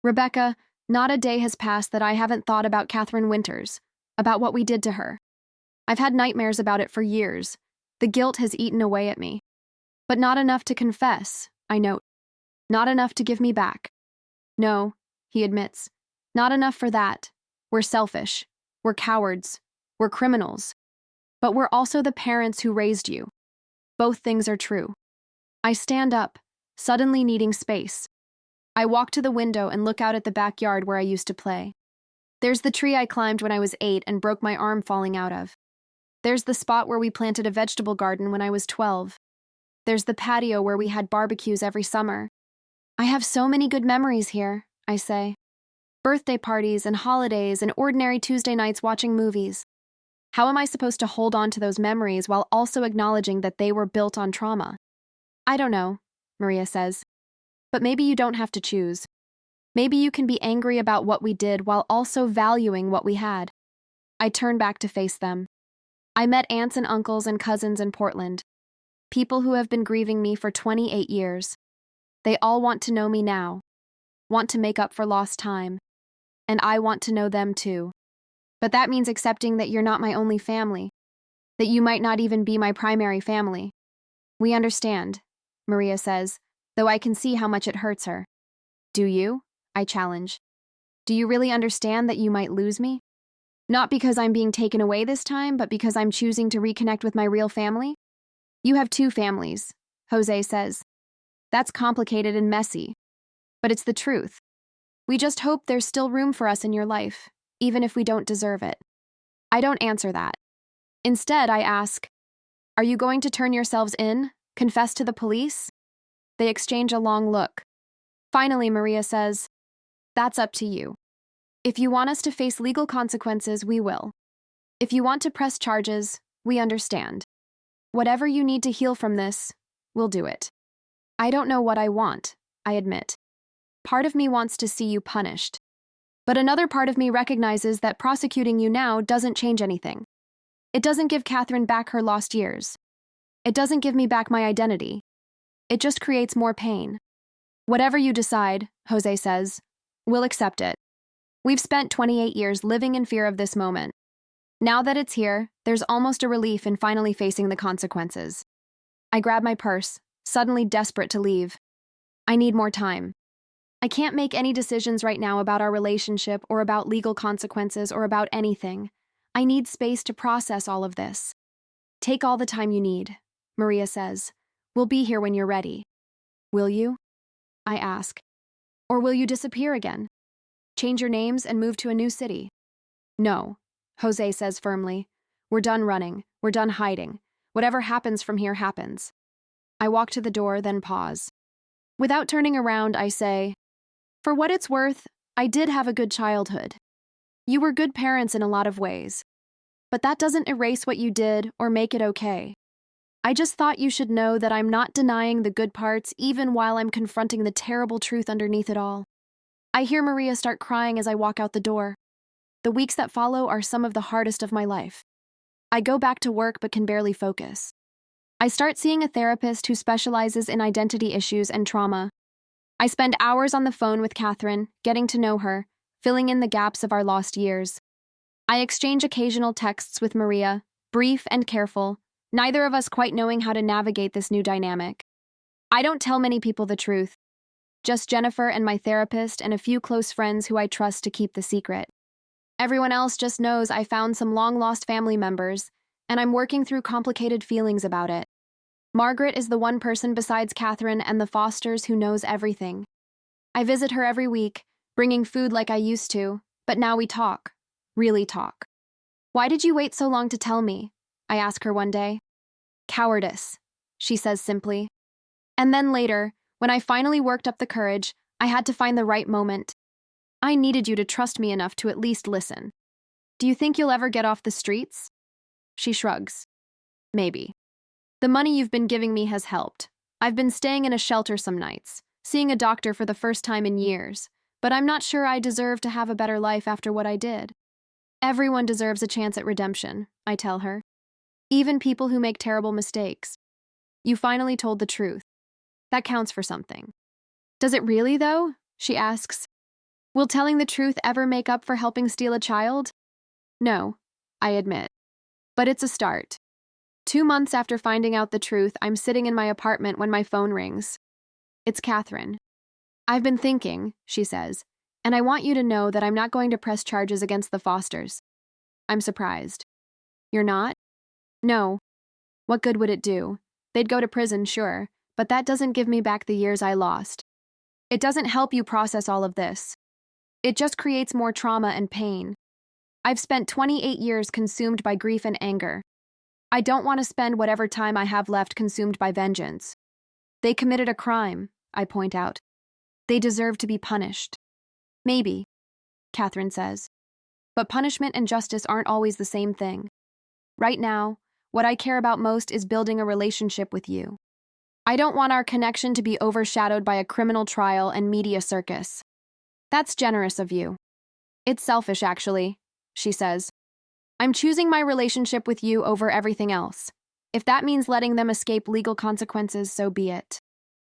Rebecca, not a day has passed that I haven't thought about Catherine Winters, about what we did to her. I've had nightmares about it for years. The guilt has eaten away at me. But not enough to confess, I note. Not enough to give me back. No, he admits. Not enough for that. We're selfish. We're cowards. We're criminals. But we're also the parents who raised you. Both things are true. I stand up, suddenly needing space. I walk to the window and look out at the backyard where I used to play. There's the tree I climbed when I was 8 and broke my arm falling out of. There's the spot where we planted a vegetable garden when I was 12. There's the patio where we had barbecues every summer. I have so many good memories here, I say. Birthday parties and holidays and ordinary Tuesday nights watching movies. How am I supposed to hold on to those memories while also acknowledging that they were built on trauma? I don't know, Maria says. But maybe you don't have to choose. Maybe you can be angry about what we did while also valuing what we had. I turn back to face them. I met aunts and uncles and cousins in Portland. People who have been grieving me for 28 years. They all want to know me now, want to make up for lost time. And I want to know them too. But that means accepting that you're not my only family, that you might not even be my primary family. We understand, Maria says, though I can see how much it hurts her. Do you? I challenge. Do you really understand that you might lose me? Not because I'm being taken away this time, but because I'm choosing to reconnect with my real family? You have 2 families, Jose says. That's complicated and messy. But it's the truth. We just hope there's still room for us in your life, even if we don't deserve it. I don't answer that. Instead, I ask, are you going to turn yourselves in, confess to the police? They exchange a long look. Finally, Maria says, that's up to you. If you want us to face legal consequences, we will. If you want to press charges, we understand. Whatever you need to heal from this, we'll do it. I don't know what I want, I admit. Part of me wants to see you punished. But another part of me recognizes that prosecuting you now doesn't change anything. It doesn't give Catherine back her lost years. It doesn't give me back my identity. It just creates more pain. Whatever you decide, Jose says, we'll accept it. We've spent 28 years living in fear of this moment. Now that it's here, there's almost a relief in finally facing the consequences. I grab my purse, suddenly desperate to leave. I need more time. I can't make any decisions right now about our relationship or about legal consequences or about anything. I need space to process all of this. Take all the time you need, Maria says. We'll be here when you're ready. Will you? I ask. Or will you disappear again? Change your names and move to a new city? No, Jose says firmly. We're done running. We're done hiding. Whatever happens from here happens. I walk to the door, then pause. Without turning around, I say, for what it's worth, I did have a good childhood. You were good parents in a lot of ways. But that doesn't erase what you did or make it okay. I just thought you should know that I'm not denying the good parts even while I'm confronting the terrible truth underneath it all. I hear Maria start crying as I walk out the door. The weeks that follow are some of the hardest of my life. I go back to work but can barely focus. I start seeing a therapist who specializes in identity issues and trauma. I spend hours on the phone with Catherine, getting to know her, filling in the gaps of our lost years. I exchange occasional texts with Maria, brief and careful, neither of us quite knowing how to navigate this new dynamic. I don't tell many people the truth, just Jennifer and my therapist and a few close friends who I trust to keep the secret. Everyone else just knows I found some long-lost family members, and I'm working through complicated feelings about it. Margaret is the one person besides Catherine and the Fosters who knows everything. I visit her every week, bringing food like I used to, but now we talk. Really talk. "Why did you wait so long to tell me?" I ask her one day. "Cowardice," she says simply. And then later, when I finally worked up the courage, I had to find the right moment. "I needed you to trust me enough to at least listen. Do you think you'll ever get off the streets?" She shrugs. "Maybe. The money you've been giving me has helped. I've been staying in a shelter some nights, seeing a doctor for the first time in years, but I'm not sure I deserve to have a better life after what I did." "Everyone deserves a chance at redemption," I tell her. "Even people who make terrible mistakes. You finally told the truth. That counts for something." "Does it really, though?" she asks. "Will telling the truth ever make up for helping steal a child?" "No," I admit. "But it's a start." 2 months after finding out the truth, I'm sitting in my apartment when my phone rings. It's Catherine. "I've been thinking," she says, "and I want you to know that I'm not going to press charges against the Fosters." I'm surprised. "You're not?" "No. What good would it do? They'd go to prison, sure, but that doesn't give me back the years I lost. It doesn't help you process all of this. It just creates more trauma and pain. I've spent 28 years consumed by grief and anger. I don't want to spend whatever time I have left consumed by vengeance. They committed a crime," I point out. "They deserve to be punished." "Maybe," Catherine says. "But punishment and justice aren't always the same thing. Right now, what I care about most is building a relationship with you. I don't want our connection to be overshadowed by a criminal trial and media circus." "That's generous of you." "It's selfish, actually," she says. "I'm choosing my relationship with you over everything else. If that means letting them escape legal consequences, so be it."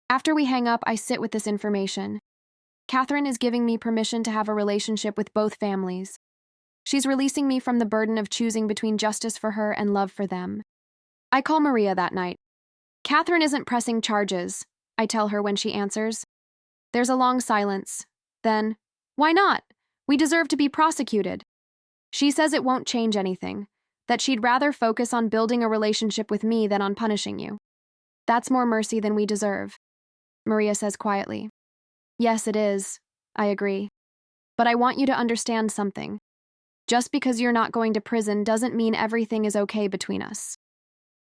After we hang up, I sit with this information. Catherine is giving me permission to have a relationship with both families. She's releasing me from the burden of choosing between justice for her and love for them. I call Maria that night. "Catherine isn't pressing charges," I tell her when she answers. There's a long silence. Then, "Why not? We deserve to be prosecuted." She says it won't change anything, that she'd rather focus on building a relationship with me than on punishing you. "That's more mercy than we deserve," Maria says quietly. "Yes, it is," I agree. "But I want you to understand something. Just because you're not going to prison doesn't mean everything is okay between us.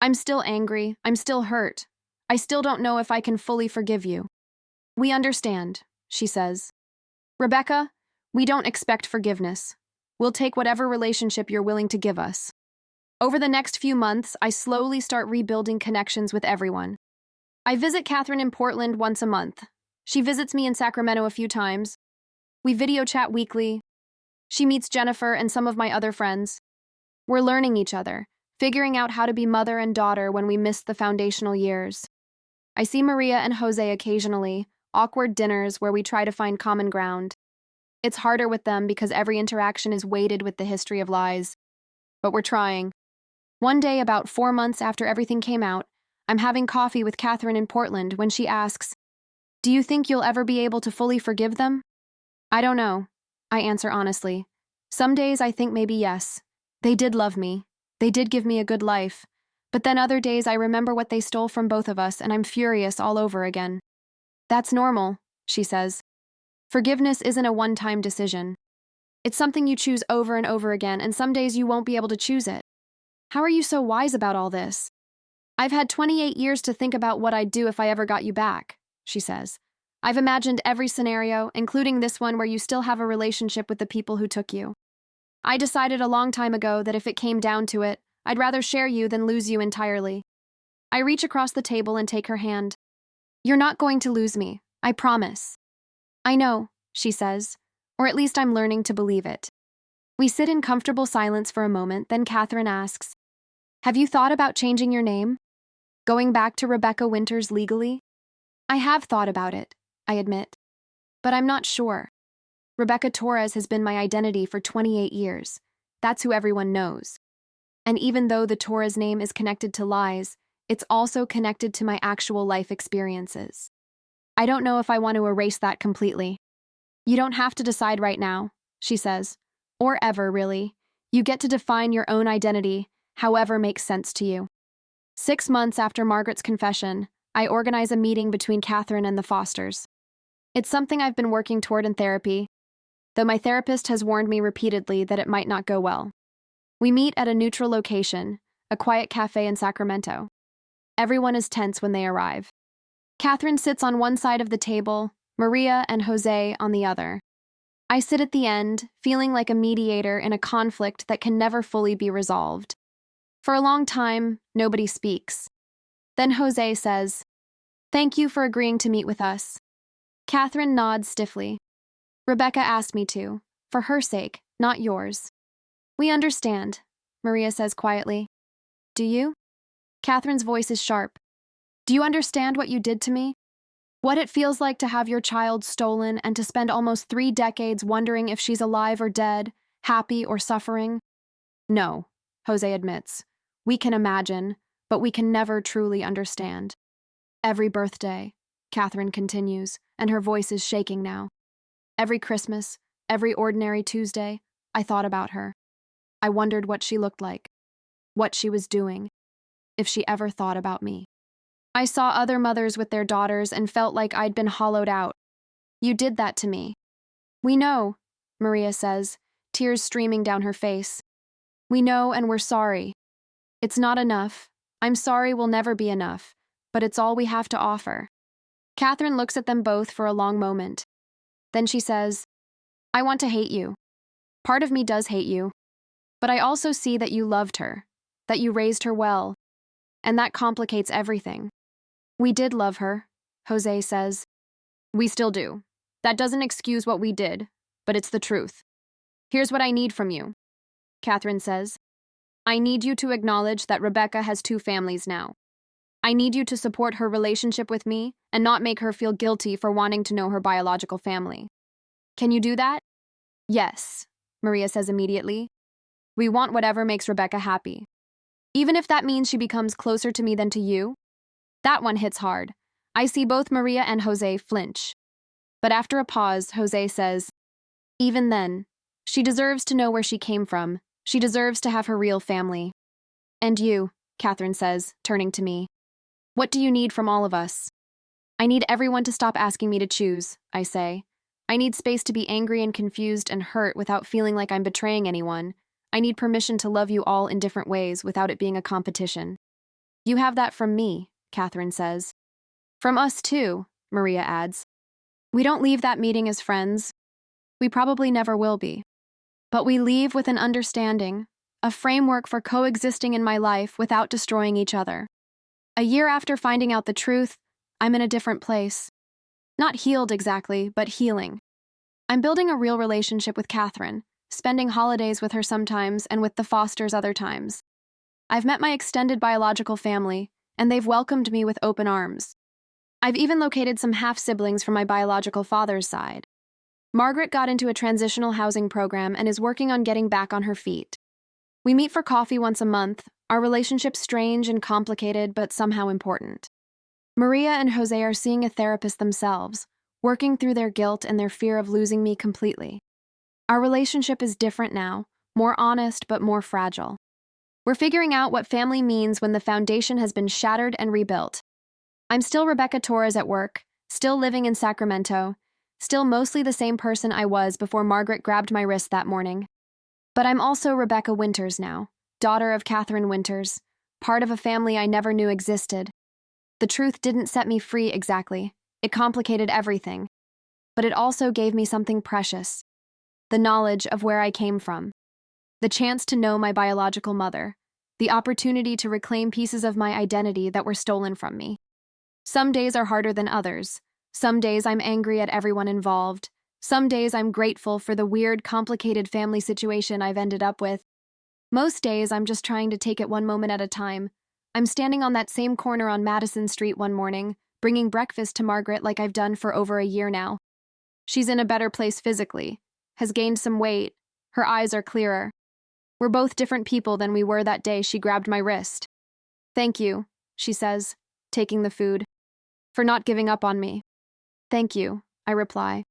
I'm still angry, I'm still hurt. I still don't know if I can fully forgive you." "We understand," she says. "Rebecca, we don't expect forgiveness. We'll take whatever relationship you're willing to give us." Over the next few months, I slowly start rebuilding connections with everyone. I visit Catherine in Portland once a month. She visits me in Sacramento a few times. We video chat weekly. She meets Jennifer and some of my other friends. We're learning each other, figuring out how to be mother and daughter when we missed the foundational years. I see Maria and Jose occasionally, awkward dinners where we try to find common ground. It's harder with them because every interaction is weighted with the history of lies. But we're trying. One day, about 4 months after everything came out, I'm having coffee with Catherine in Portland when she asks, "Do you think you'll ever be able to fully forgive them?" "I don't know," I answer honestly. "Some days I think maybe yes. They did love me. They did give me a good life. But then other days I remember what they stole from both of us and I'm furious all over again." "That's normal," she says. "Forgiveness isn't a one-time decision. It's something you choose over and over again, and some days you won't be able to choose it." "How are you so wise about all this?" "I've had 28 years to think about what I'd do if I ever got you back," she says. "I've imagined every scenario, including this one where you still have a relationship with the people who took you. I decided a long time ago that if it came down to it, I'd rather share you than lose you entirely." I reach across the table and take her hand. "You're not going to lose me, I promise." "I know," she says, or at least I'm learning to believe it. We sit in comfortable silence for a moment, then Catherine asks, "Have you thought about changing your name? Going back to Rebecca Winters legally?" "I have thought about it," I admit. "But I'm not sure. Rebecca Torres has been my identity for 28 years. That's who everyone knows. And even though the Torah's name is connected to lies, it's also connected to my actual life experiences. I don't know if I want to erase that completely. You don't have to decide right now, she says. Or ever, really. You get to define your own identity, however makes sense to you. 6 months after Margaret's confession, I organize a meeting between Catherine and the Fosters. It's something I've been working toward in therapy, though my therapist has warned me repeatedly that it might not go well. We meet at a neutral location, a quiet cafe in Sacramento. Everyone is tense when they arrive. Catherine sits on one side of the table, Maria and Jose on the other. I sit at the end, feeling like a mediator in a conflict that can never fully be resolved. For a long time, nobody speaks. Then Jose says, "Thank you for agreeing to meet with us." Catherine nods stiffly. "Rebecca asked me to, for her sake, not yours." "We understand," Maria says quietly. "Do you?" Catherine's voice is sharp. "Do you understand what you did to me? What it feels like to have your child stolen and to spend almost 3 decades wondering if she's alive or dead, happy or suffering?" "No," Jose admits. "We can imagine, but we can never truly understand." "Every birthday," Catherine continues, and her voice is shaking now. "Every Christmas, every ordinary Tuesday, I thought about her. I wondered what she looked like, what she was doing, if she ever thought about me. I saw other mothers with their daughters and felt like I'd been hollowed out. You did that to me." "We know," Maria says, tears streaming down her face. "We know and we're sorry. It's not enough. I'm sorry will never be enough, but it's all we have to offer." Catherine looks at them both for a long moment. Then she says, "I want to hate you. Part of me does hate you. But I also see that you loved her, that you raised her well, and that complicates everything." "We did love her," Jose says. "We still do. That doesn't excuse what we did, but it's the truth. Here's what I need from you," Catherine says. "I need you to acknowledge that Rebecca has 2 families now. I need you to support her relationship with me and not make her feel guilty for wanting to know her biological family. Can you do that?" "Yes," Maria says immediately. "We want whatever makes Rebecca happy. Even if that means she becomes closer to me than to you." That one hits hard. I see both Maria and Jose flinch. But after a pause, Jose says, "Even then, she deserves to know where she came from. She deserves to have her real family." "And you," Catherine says, turning to me. "What do you need from all of us?" "I need everyone to stop asking me to choose," I say. "I need space to be angry and confused and hurt without feeling like I'm betraying anyone. I need permission to love you all in different ways without it being a competition." "You have that from me," Catherine says. "From us too," Maria adds. "We don't leave that meeting as friends. We probably never will be. But we leave with an understanding, a framework for coexisting in my life without destroying each other. A year after finding out the truth, I'm in a different place. Not healed exactly, but healing. I'm building a real relationship with Catherine, spending holidays with her sometimes and with the Fosters other times. I've met my extended biological family, and they've welcomed me with open arms. I've even located some half-siblings from my biological father's side. Margaret got into a transitional housing program and is working on getting back on her feet. We meet for coffee once a month, our relationship strange and complicated but somehow important. Maria and Jose are seeing a therapist themselves, working through their guilt and their fear of losing me completely. Our relationship is different now, more honest but more fragile. We're figuring out what family means when the foundation has been shattered and rebuilt. I'm still Rebecca Torres at work, still living in Sacramento, still mostly the same person I was before Margaret grabbed my wrist that morning. But I'm also Rebecca Winters now, daughter of Catherine Winters, part of a family I never knew existed. The truth didn't set me free exactly. It complicated everything. But it also gave me something precious. The knowledge of where I came from. The chance to know my biological mother. The opportunity to reclaim pieces of my identity that were stolen from me. Some days are harder than others. Some days I'm angry at everyone involved. Some days I'm grateful for the weird, complicated family situation I've ended up with. Most days I'm just trying to take it one moment at a time. I'm standing on that same corner on Madison Street one morning, bringing breakfast to Margaret like I've done for over a year now. She's in a better place physically, has gained some weight, her eyes are clearer. We're both different people than we were that day she grabbed my wrist. Thank you, she says, taking the food, for not giving up on me. Thank you, I reply,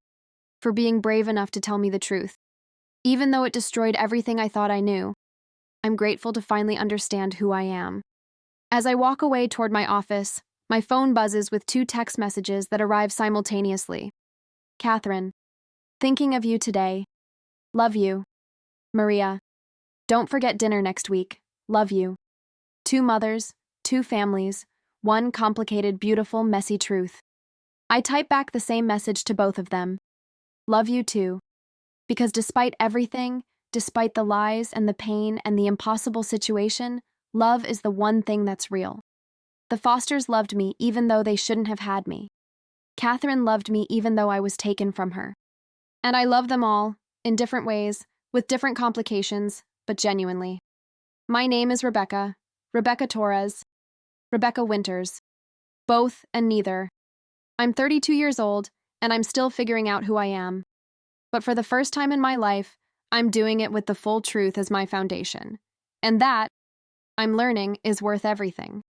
for being brave enough to tell me the truth. Even though it destroyed everything I thought I knew, I'm grateful to finally understand who I am. As I walk away toward my office, my phone buzzes with 2 text messages that arrive simultaneously. Catherine, thinking of you today. Love you. Maria, don't forget dinner next week. Love you. 2 mothers, 2 families, 1 complicated, beautiful, messy truth. I type back the same message to both of them. Love you too. Because despite everything, despite the lies and the pain and the impossible situation, love is the one thing that's real. The Fosters loved me even though they shouldn't have had me. Catherine loved me even though I was taken from her. And I love them all, in different ways, with different complications, but genuinely. My name is Rebecca, Rebecca Torres, Rebecca Winters. Both and neither. I'm 32 years old, and I'm still figuring out who I am. But for the first time in my life, I'm doing it with the full truth as my foundation. And that, I'm learning, is worth everything.